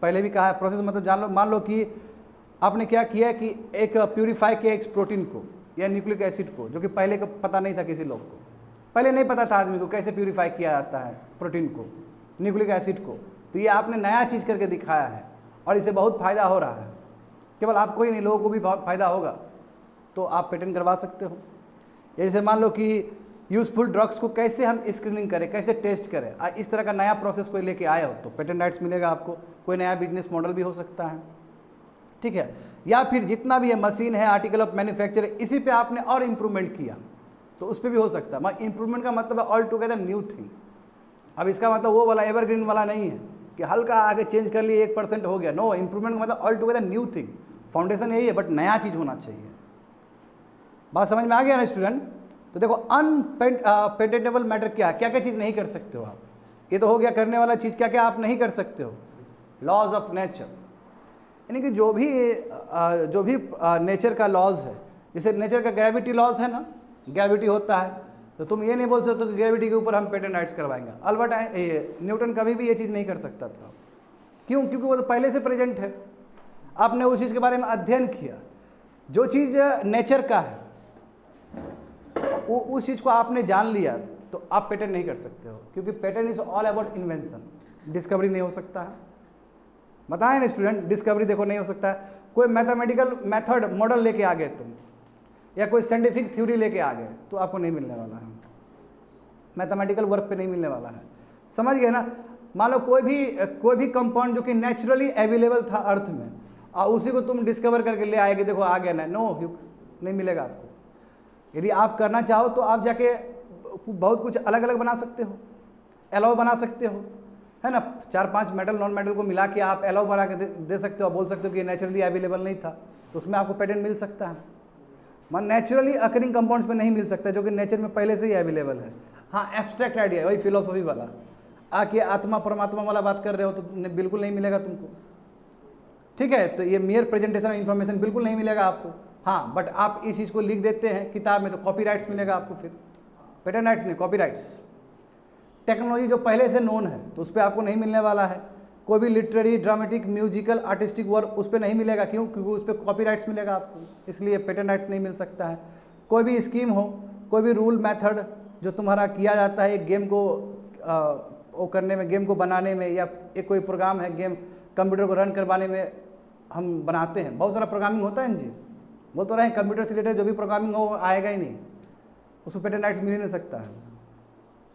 पहले भी कहा है, प्रोसेस मतलब जान लो, मान लो कि आपने क्या किया है कि एक प्यूरिफाई किया एक प्रोटीन को या न्यूक्लिक एसिड को, जो कि पहले का पता नहीं था किसी लोग को, पहले नहीं पता था आदमी को कैसे प्यूरिफाई किया जाता है प्रोटीन को, न्यूक्लिक एसिड को। तो ये आपने नया चीज़ करके दिखाया है और इससे बहुत फ़ायदा हो रहा है, केवल आपको ही नहीं लोगों को भी फ़ायदा होगा, तो आप पेटेंट करवा सकते हो। जैसे मान लो कि यूज़फुल ड्रग्स को कैसे हम स्क्रीनिंग करें, कैसे टेस्ट करें, इस तरह का नया प्रोसेस कोई लेके आए हो तो पेटेंट राइट्स मिलेगा आपको। कोई नया बिजनेस मॉडल भी हो सकता है, ठीक है। या फिर जितना भी है मशीन है, आर्टिकल ऑफ मैन्युफैक्चर, इसी पे आपने और इम्प्रूवमेंट किया तो उस पर भी हो सकता है। इम्प्रूवमेंट का मतलब है ऑल टुगेदर न्यू थिंग। अब इसका मतलब वो वाला एवरग्रीन वाला नहीं है कि हल्का आगे चेंज कर लिए 1% हो गया, नो, इम्प्रूवमेंट का मतलब all together new thing. Foundation यही है बट नया चीज़ होना चाहिए। बात समझ में आ गया ना स्टूडेंट? तो देखो अनपेटेंटेबल मैटर क्या क्या क्या चीज़ नहीं कर सकते हो आप, ये तो हो गया करने वाला चीज़। क्या क्या आप नहीं कर सकते हो? लॉज ऑफ नेचर, यानी कि जो भी नेचर का लॉज है, जैसे नेचर का ग्रेविटी लॉज है ना, ग्रेविटी होता है, तो तुम ये नहीं बोल सकते कि ग्रेविटी के ऊपर हम पेटेंट राइट्स करवाएंगे। अल्बर्ट न्यूटन कभी भी ये चीज़ नहीं कर सकता था। क्यों? क्योंकि वो तो पहले से प्रेजेंट है, आपने उस चीज़ के बारे में अध्ययन किया। जो चीज़ नेचर का है उस चीज़ को आपने जान लिया तो आप पेटेंट नहीं कर सकते हो, क्योंकि patent is all about invention. Discovery नहीं हो सकता है, बताएं ना स्टूडेंट, डिस्कवरी देखो नहीं हो सकता है। कोई मैथमेटिकल मेथड मॉडल लेके आ गए तुम, या कोई साइंटिफिक थ्योरी लेके आ गए तो आपको नहीं मिलने वाला है, मैथमेटिकल वर्क पे नहीं मिलने वाला है। समझ गए ना? मान लो कोई भी कंपाउंड जो कि नेचुरली अवेलेबल था अर्थ में और उसी को तुम डिस्कवर करके ले आएगे, देखो आ गया ना, नो, नहीं मिलेगा आपको। यदि आप करना चाहो तो आप जाके बहुत कुछ अलग अलग बना सकते हो, एलाउ बना सकते हो, है ना। 4-5 मेटल नॉन मेटल को मिला के आप एलाउ बना के दे सकते हो, बोल सकते हो कि ये नेचुरली अवेलेबल नहीं था, तो उसमें आपको पेटेंट मिल सकता है। मान नेचुरली अकरिंग कंपाउंड्स में नहीं मिल सकता, जो कि नेचर में पहले से ही अवेलेबल है। हाँ, एब्स्ट्रैक्ट आइडिया, वही फिलोसफी वाला, आके आत्मा परमात्मा वाला बात कर रहे हो तो बिल्कुल नहीं मिलेगा तुमको, ठीक है। तो ये मेयर प्रेजेंटेशन इन्फॉर्मेशन बिल्कुल नहीं मिलेगा आपको। हाँ, बट आप इस चीज़ को लिख देते हैं किताब में तो कॉपीराइट्स मिलेगा आपको, फिर पेटेंट राइट्स नहीं, कॉपीराइट्स। टेक्नोलॉजी जो पहले से नोन है तो उस पर आपको नहीं मिलने वाला है। कोई भी literary, dramatic, musical, artistic work उस पर नहीं मिलेगा। क्यों? क्योंकि उस पर कॉपीराइट्स मिलेगा आपको, इसलिए पेटेंट राइट्स नहीं मिल सकता है। कोई भी स्कीम हो, कोई भी रूल मेथड जो तुम्हारा किया जाता है एक गेम को वो करने में, गेम को बनाने में, या एक कोई प्रोग्राम है गेम कंप्यूटर को रन करवाने में हम बनाते हैं, बहुत सारा प्रोग्रामिंग होता है जी, बोल तो रहे हैं कंप्यूटर से रिलेटेड जो भी प्रोग्रामिंग हो आएगा ही नहीं, उसको पेटेंट राइट्स मिल ही नहीं सकता है।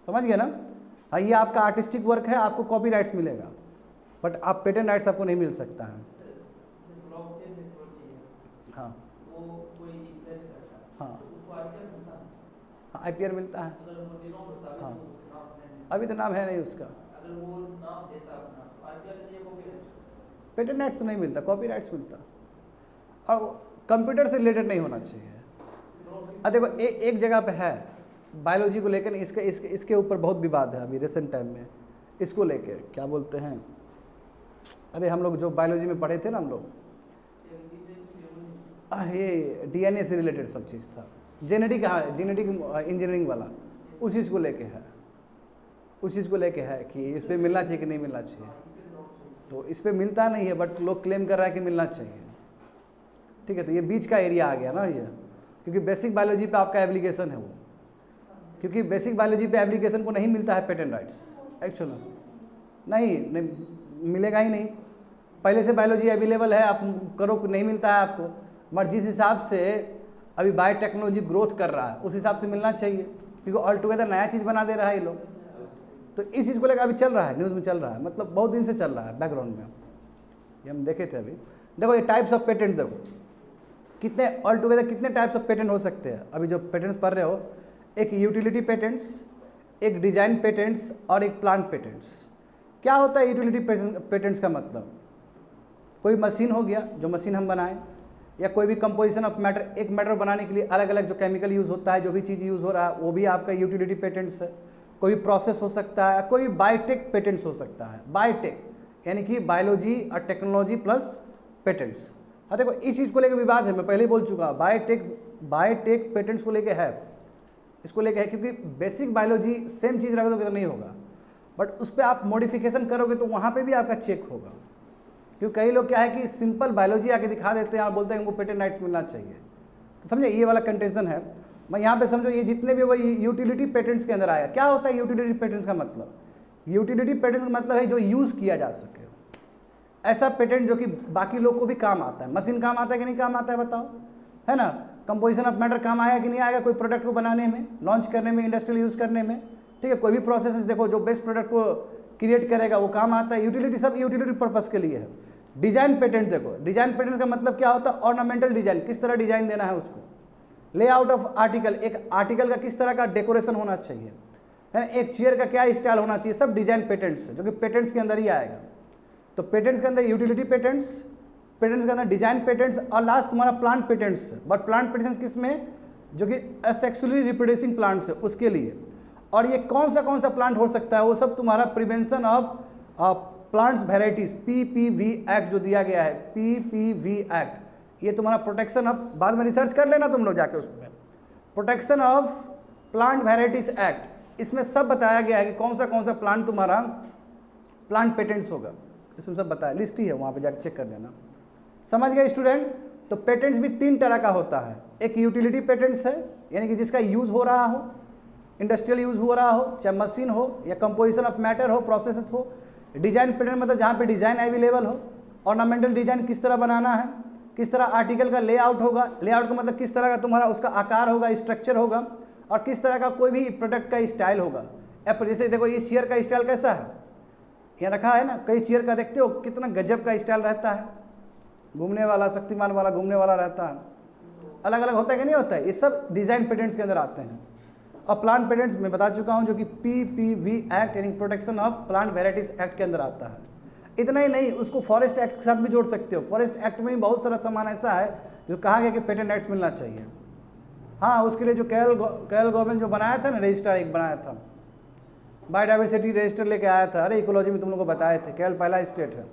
समझ गए ना? हाँ, ये आपका आर्टिस्टिक वर्क है, आपको कॉपी राइट्स मिलेगा, बट आप पेटेंट राइट्स आपको नहीं मिल सकता है। हाँ हाँ हाँ, IPR मिलता है। हाँ, अभी तो नाम है नहीं उसका, पेटेंट राइट्स तो नहीं मिलता, कॉपी राइट्स मिलता, और कंप्यूटर से रिलेटेड नहीं होना चाहिए। देखो एक जगह पे है बायोलॉजी को लेकर, इसके ऊपर बहुत विवाद है अभी रिसेंट टाइम में, इसको लेकर क्या बोलते हैं, अरे हम लोग जो बायोलॉजी में पढ़े थे ना हम लोग, ये DNA से रिलेटेड सब चीज़ था, जेनेटिक, हाँ जेनेटिक इंजीनियरिंग वाला, उस चीज़ को लेके है, उस चीज़ को लेके है कि इस पर मिलना चाहिए कि नहीं मिलना चाहिए। तो इस पर मिलता नहीं है बट लोग क्लेम कर रहा है कि मिलना चाहिए, ठीक है। तो ये बीच का एरिया आ गया ना ये, क्योंकि बेसिक बायोलॉजी पे आपका एप्लीकेशन है वो, क्योंकि बेसिक बायोलॉजी पे एप्लीकेशन को नहीं मिलता है पेटेंट राइट्स एक्चुअल, नहीं मिलेगा ही नहीं। पहले से बायोलॉजी अवेलेबल है, आप करो, नहीं मिलता है आपको, मगर जिस हिसाब से अभी बायोटेक्नोलॉजी ग्रोथ कर रहा है उस हिसाब से मिलना चाहिए, क्योंकि ऑल टुगेदर नया चीज़ बना दे रहा है ये लोग। तो इस चीज़ को लेकर अभी चल रहा है, न्यूज़ में चल रहा है, मतलब बहुत दिन से चल रहा है बैकग्राउंड में, ये हम देखे थे अभी। देखो ये टाइप्स ऑफ पेटेंट, देखो कितने ऑल टुगेदर कितने टाइप्स ऑफ पेटेंट हो सकते हैं। अभी जो पेटेंट्स पढ़ रहे हो, एक यूटिलिटी पेटेंट्स, एक डिजाइन पेटेंट्स और एक प्लांट पेटेंट्स। क्या होता है यूटिलिटी पेटेंट्स का मतलब? कोई मशीन हो गया जो मशीन हम बनाएं, या कोई भी कंपोजिशन ऑफ मैटर, एक मैटर बनाने के लिए अलग अलग जो केमिकल यूज़ होता है, जो भी चीज़ यूज़ हो रहा है वो भी आपका यूटिलिटी पेटेंट्स है। कोई प्रोसेस हो सकता है, कोई बायोटेक पेटेंट्स हो सकता है। बायोटेक यानी कि बायोलॉजी और टेक्नोलॉजी प्लस पेटेंट्स। हाँ देखो इस चीज़ को लेकर विवाद है, मैं पहले ही बोल चुका, बायोटेक पेटेंट्स को लेकर है, इसको लेकर है, क्योंकि बेसिक बायोलॉजी सेम चीज़ रख दोगे तो नहीं होगा, बट उस पर आप मॉडिफिकेशन करोगे तो वहाँ पे भी आपका चेक होगा। क्योंकि कई लोग क्या है कि सिंपल बायोलॉजी आके दिखा देते हैं और बोलते हैं हमको पेटेंट राइट्स मिलना चाहिए। तो समझे ये वाला कंटेंशन है। मैं यहाँ पे समझो ये जितने भी होगा यूटिलिटी पेटेंट्स के अंदर आया। क्या होता है यूटिलिटी पेटेंट्स का मतलब? यूटिलिटी पेटेंट्स का मतलब है जो यूज़ किया जा सके, ऐसा पेटेंट जो कि बाकी लोग को भी काम आता है। मशीन काम आता है कि नहीं काम आता है बताओ, है ना? कंपोजिशन ऑफ मैटर काम आएगा कि नहीं आएगा कोई प्रोडक्ट को बनाने में, लॉन्च करने में, इंडस्ट्रियल यूज़ करने में, ठीक है? कोई भी प्रोसेस देखो जो बेस्ट प्रोडक्ट को क्रिएट करेगा वो काम आता है। यूटिलिटी सब यूटिलिटी पर्पस के लिए है। डिजाइन पेटेंट देखो, डिजाइन पेटेंट का मतलब क्या होता है? ऑर्नामेंटल डिजाइन, किस तरह डिजाइन देना है उसको। लेआउट ऑफ आर्टिकल, एक आर्टिकल का किस तरह का डेकोरेशन होना चाहिए, है? एक चेयर का क्या स्टाइल होना चाहिए, सब डिजाइन पेटेंट्स है जो कि पेटेंट्स के अंदर ही आएगा। तो पेटेंट्स के अंदर यूटिलिटी पेटेंट्स, पेटेंट्स के अंदर डिजाइन पेटेंट्स और लास्ट तुम्हारा plant patents. But plant patents किस में? जो कि असेक्सुअली रिप्रोड्यूसिंग प्लांट्स है उसके लिए। और ये कौन सा प्लांट हो सकता है? वो सब तुम्हारा prevention of plants varieties, PPV act जो दिया गया है, PPV एक्ट, ये तुम्हारा प्रोटेक्शन ऑफ, बाद में रिसर्च कर लेना तुम लोग जाके उसमें, protection of plant varieties act, इसमें सब बताया गया है कि कौन सा प्लांट तुम्हारा प्लांट पेटेंट्स होगा, इसमें सब बताया, लिस्ट ही है, वहाँ पे जाकर चेक कर लेना। समझ गए स्टूडेंट? तो पेटेंट्स भी 3 तरह का होता है। एक यूटिलिटी पेटेंट्स है, यानी कि जिसका यूज़ हो रहा हो, इंडस्ट्रियल यूज़ हो रहा हो, चाहे मशीन हो या कंपोजिशन ऑफ मैटर हो, प्रोसेसेस हो। डिजाइन पेटेंट मतलब जहाँ पे डिजाइन अवेलेबल हो। ऑर्नामेंटल डिजाइन किस तरह बनाना है, किस तरह आर्टिकल का लेआउट होगा, लेआउट का मतलब किस तरह का तुम्हारा उसका आकार होगा, स्ट्रक्चर होगा, और किस तरह का कोई भी प्रोडक्ट का स्टाइल होगा। जैसे देखो इस चेयर का स्टाइल कैसा है, यहाँ रखा है ना, कई चेयर का देखते हो कितना गजब का स्टाइल रहता है, घूमने वाला, शक्तिमान वाला घूमने वाला रहता है, अलग अलग होता है कि नहीं होता है? ये सब डिजाइन पेटेंट्स के अंदर आते हैं। और प्लांट पेटेंट्स मैं बता चुका हूँ जो कि PPV एक्ट यानी protection of plant varieties act के अंदर आता है। इतना ही नहीं, उसको फॉरेस्ट एक्ट के साथ भी जोड़ सकते हो। फॉरेस्ट एक्ट में भी बहुत सारा सामान ऐसा है जो कहा गया कि पेटेंट राइट्स मिलना चाहिए। हाँ, उसके लिए जो केरल गवर्नमेंट जो बनाया था ना, रजिस्टर एक बनाया था, बायोडाइवर्सिटी रजिस्टर लेके आया था। अरे इकोलॉजी में तुम लोग को बताए थे, केरल पहला स्टेट है।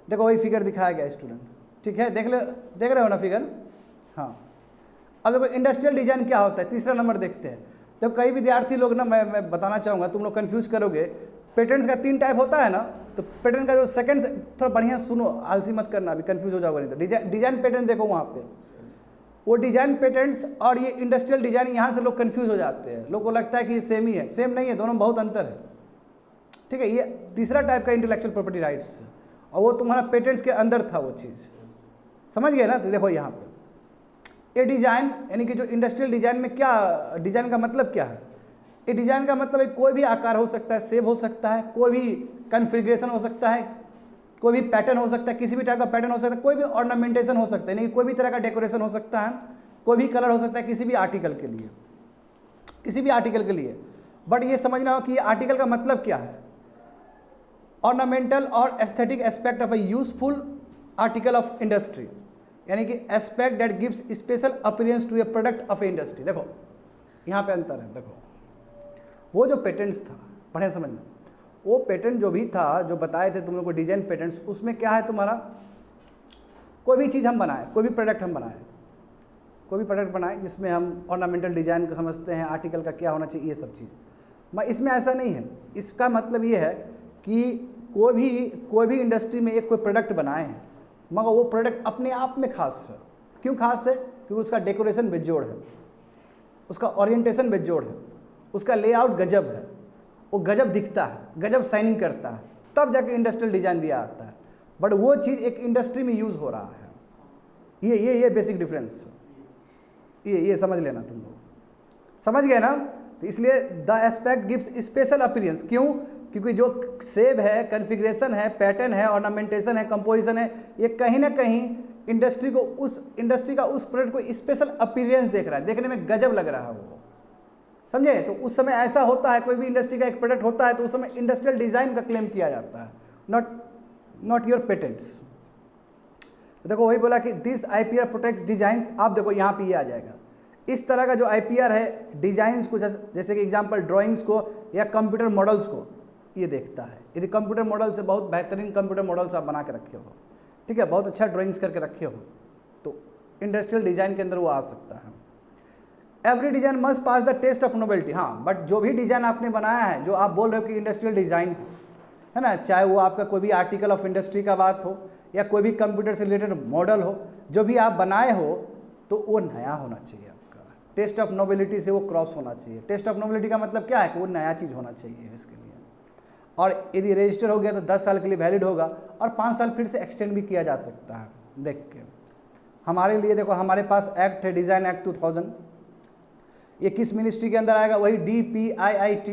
देखो वही फिगर दिखाया गया स्टूडेंट, ठीक है? देख रहे हो ना फिगर? हाँ। अब देखो इंडस्ट्रियल डिजाइन क्या होता है, तीसरा नंबर देखते हैं। तो कई विद्यार्थी लोग ना, मैं बताना चाहूँगा, तुम लोग कंफ्यूज करोगे। पेटेंट्स का 3 टाइप होता है ना, तो पेटेंट का जो सेकंड, थोड़ा बढ़िया सुनो, आलसी मत करना, अभी कंफ्यूज हो जाओगे नहीं तो। डिजाइन पेटेंट देखो वहाँ पे, वो डिजाइन पेटेंट्स और ये इंडस्ट्रियल डिजाइन, यहाँ से लोग कंफ्यूज हो जाते हैं। लोगों को लगता है कि ये सेम ही है, सेम नहीं है, दोनों में बहुत अंतर है, ठीक है? ये तीसरा टाइप का इंटेलेक्चुअल प्रॉपर्टी राइट्स, और वो तुम्हारा पेटेंट्स के अंदर था वो चीज़। समझ गए ना? तो देखो यहाँ पे ये डिजाइन, यानी कि जो इंडस्ट्रियल डिजाइन में क्या, डिजाइन का मतलब क्या है? ये डिजाइन का मतलब है कोई भी आकार हो सकता है, शेप हो सकता है, कोई भी कन्फिग्रेशन हो सकता है, कोई भी पैटर्न हो सकता है, किसी भी टाइप का पैटर्न हो सकता है, कोई भी ऑर्नामेंटेशन हो सकता है, यानी कि कोई भी तरह का डेकोरेशन हो सकता है, कोई भी कलर हो सकता है किसी भी आर्टिकल के लिए, किसी भी आर्टिकल के लिए। बट ये समझना हो कि ये आर्टिकल का मतलब क्या है। ऑर्नामेंटल और aesthetic aspect of a useful article of industry, यानी कि aspect that gives special appearance to a product of a industry. देखो यहाँ पे अंतर है। देखो वो जो पेटेंट्स था, बढ़िया समझना, वो पेटेंट जो भी था, जो बताए थे तुम लोग को डिजाइन पेटेंट्स, उसमें क्या है तुम्हारा, कोई भी चीज़ हम बनाए, कोई भी प्रोडक्ट हम बनाए, कोई भी प्रोडक्ट बनाए जिसमें हम ऑर्नामेंटल डिजाइन को समझते हैं, आर्टिकल का क्या होना चाहिए, ये सब चीज़। मैं इसमें ऐसा नहीं है। इसका मतलब ये है कि कोई भी इंडस्ट्री में एक कोई प्रोडक्ट बनाए हैं, मगर वो प्रोडक्ट अपने आप में खास है। क्यों खास है? क्योंकि उसका डेकोरेशन बेजोड़ है, उसका ओरिएंटेशन बेजोड़ है, उसका लेआउट गजब है, वो गजब दिखता है, गजब शाइनिंग करता है, तब जाके इंडस्ट्रियल डिजाइन दिया आता है। बट वो चीज़ एक इंडस्ट्री में यूज़ हो रहा है। ये बेसिक डिफरेंस, ये समझ लेना तुम लोग, समझ गए ना? तो इसलिए the aspect gives special appearance. क्यों? क्योंकि जो शेप है, कॉन्फ़िगरेशन है, पैटर्न है, ऑर्नामेंटेशन है, कंपोजिशन है, ये कहीं ना कहीं इंडस्ट्री का उस प्रोडक्ट को स्पेशल अपीयरेंस देख रहा है, देखने में गजब लग रहा है वो, समझे? तो उस समय ऐसा होता है, कोई भी इंडस्ट्री का एक प्रोडक्ट होता है तो उस समय इंडस्ट्रियल डिजाइन का क्लेम किया जाता है, नॉट योर पेटेंट्स। तो देखो वही बोला कि दिस IPR प्रोटेक्ट्स डिजाइंस। आप देखो यहाँ पे ये आ जाएगा, इस तरह का जो IPR है डिजाइंस को, जैसे कि एग्जांपल ड्राइंग्स को या कंप्यूटर मॉडल्स को ये देखता है। यदि कंप्यूटर मॉडल से बहुत बेहतरीन कंप्यूटर मॉडल्स आप बना के रखे हो, ठीक है, बहुत अच्छा ड्राइंग्स करके रखे हो, तो इंडस्ट्रियल डिजाइन के अंदर वो आ सकता है। Every design must pass the test of novelty. हाँ, बट जो भी डिजाइन आपने बनाया है, जो आप बोल रहे हो कि इंडस्ट्रियल डिजाइन है ना, चाहे वो आपका कोई भी आर्टिकल ऑफ इंडस्ट्री का बात हो या कोई भी कंप्यूटर से रिलेटेड मॉडल हो, जो भी आप बनाए हो तो वो नया होना चाहिए आपका। टेस्ट ऑफ नोबिलिटी से वो क्रॉस होना चाहिए। टेस्ट ऑफ नोबिलिटी का मतलब क्या है कि वो नया चीज़ होना चाहिए इसके लिए। और यदि रजिस्टर हो गया तो 10 साल के लिए वैलिड होगा और 5 साल फिर से एक्सटेंड भी किया जा सकता है। देख के हमारे लिए देखो, हमारे पास एक्ट है डिज़ाइन एक्ट 2000, ये किस मिनिस्ट्री के अंदर आएगा? वही DPIIT,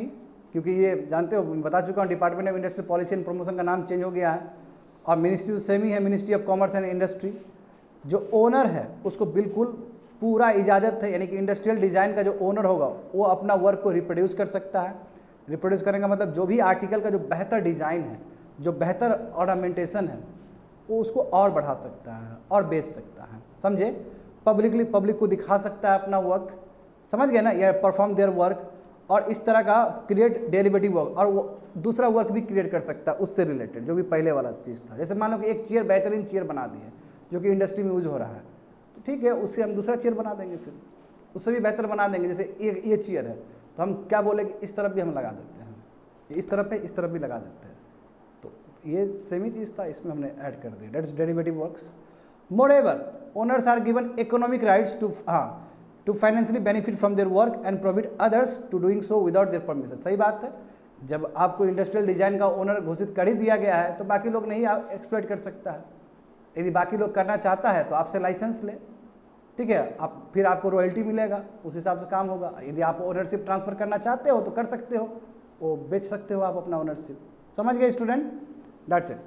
क्योंकि ये जानते हो, बता चुका हूँ, department of industrial policy and promotion का नाम चेंज हो गया है और मिनिस्ट्री तो सेम ही है, ministry of commerce and industry. जो ओनर है उसको बिल्कुल पूरा इजाज़त है, यानी कि इंडस्ट्रियल डिज़ाइन का जो ओनर होगा वो अपना वर्क को रिप्रोड्यूस कर सकता है। रिप्रोड्यूस करने का मतलब जो भी आर्टिकल का जो बेहतर डिज़ाइन है, जो बेहतर ऑर्नामेंटेशन है, वो उसको और बढ़ा सकता है और बेच सकता है, समझे? पब्लिकली पब्लिक को दिखा सकता है अपना वर्क, समझ गए ना, या परफॉर्म देयर वर्क, और इस तरह का क्रिएट डेरिवेटिव वर्क, और वो दूसरा वर्क भी क्रिएट कर सकता है उससे रिलेटेड, जो भी पहले वाला चीज़ था। जैसे मान लो कि एक चेयर, बेहतरीन चेयर बना दी है जो कि इंडस्ट्री में यूज हो रहा है, तो ठीक है, उससे हम दूसरा चेयर बना देंगे, फिर उससे भी बेहतर बना देंगे। जैसे ये चेयर है तो हम क्या बोलेंगे, इस तरफ भी हम लगा देते हैं, इस तरफ है, इस तरफ भी लगा देते हैं। तो ये सेम ही चीज़ था, इसमें हमने ऐड कर दिया, that's derivative works. Moreover, owners are given economic rights to financially benefit from their work and prohibit others to doing so without their permission। सही बात है, जब आपको इंडस्ट्रियल डिजाइन का ओनर घोषित कर ही दिया गया है तो बाकी लोग नहीं एक्सप्लॉइट कर सकता है। यदि बाकी लोग करना चाहता है तो आपसे लाइसेंस ले, ठीक है, आप फिर आपको रॉयल्टी मिलेगा, उस हिसाब से काम होगा। यदि आप ओनरशिप ट्रांसफ़र करना चाहते हो तो कर सकते हो, वो बेच सकते हो आप अपना ओनरशिप। समझ गए स्टूडेंट? That's it.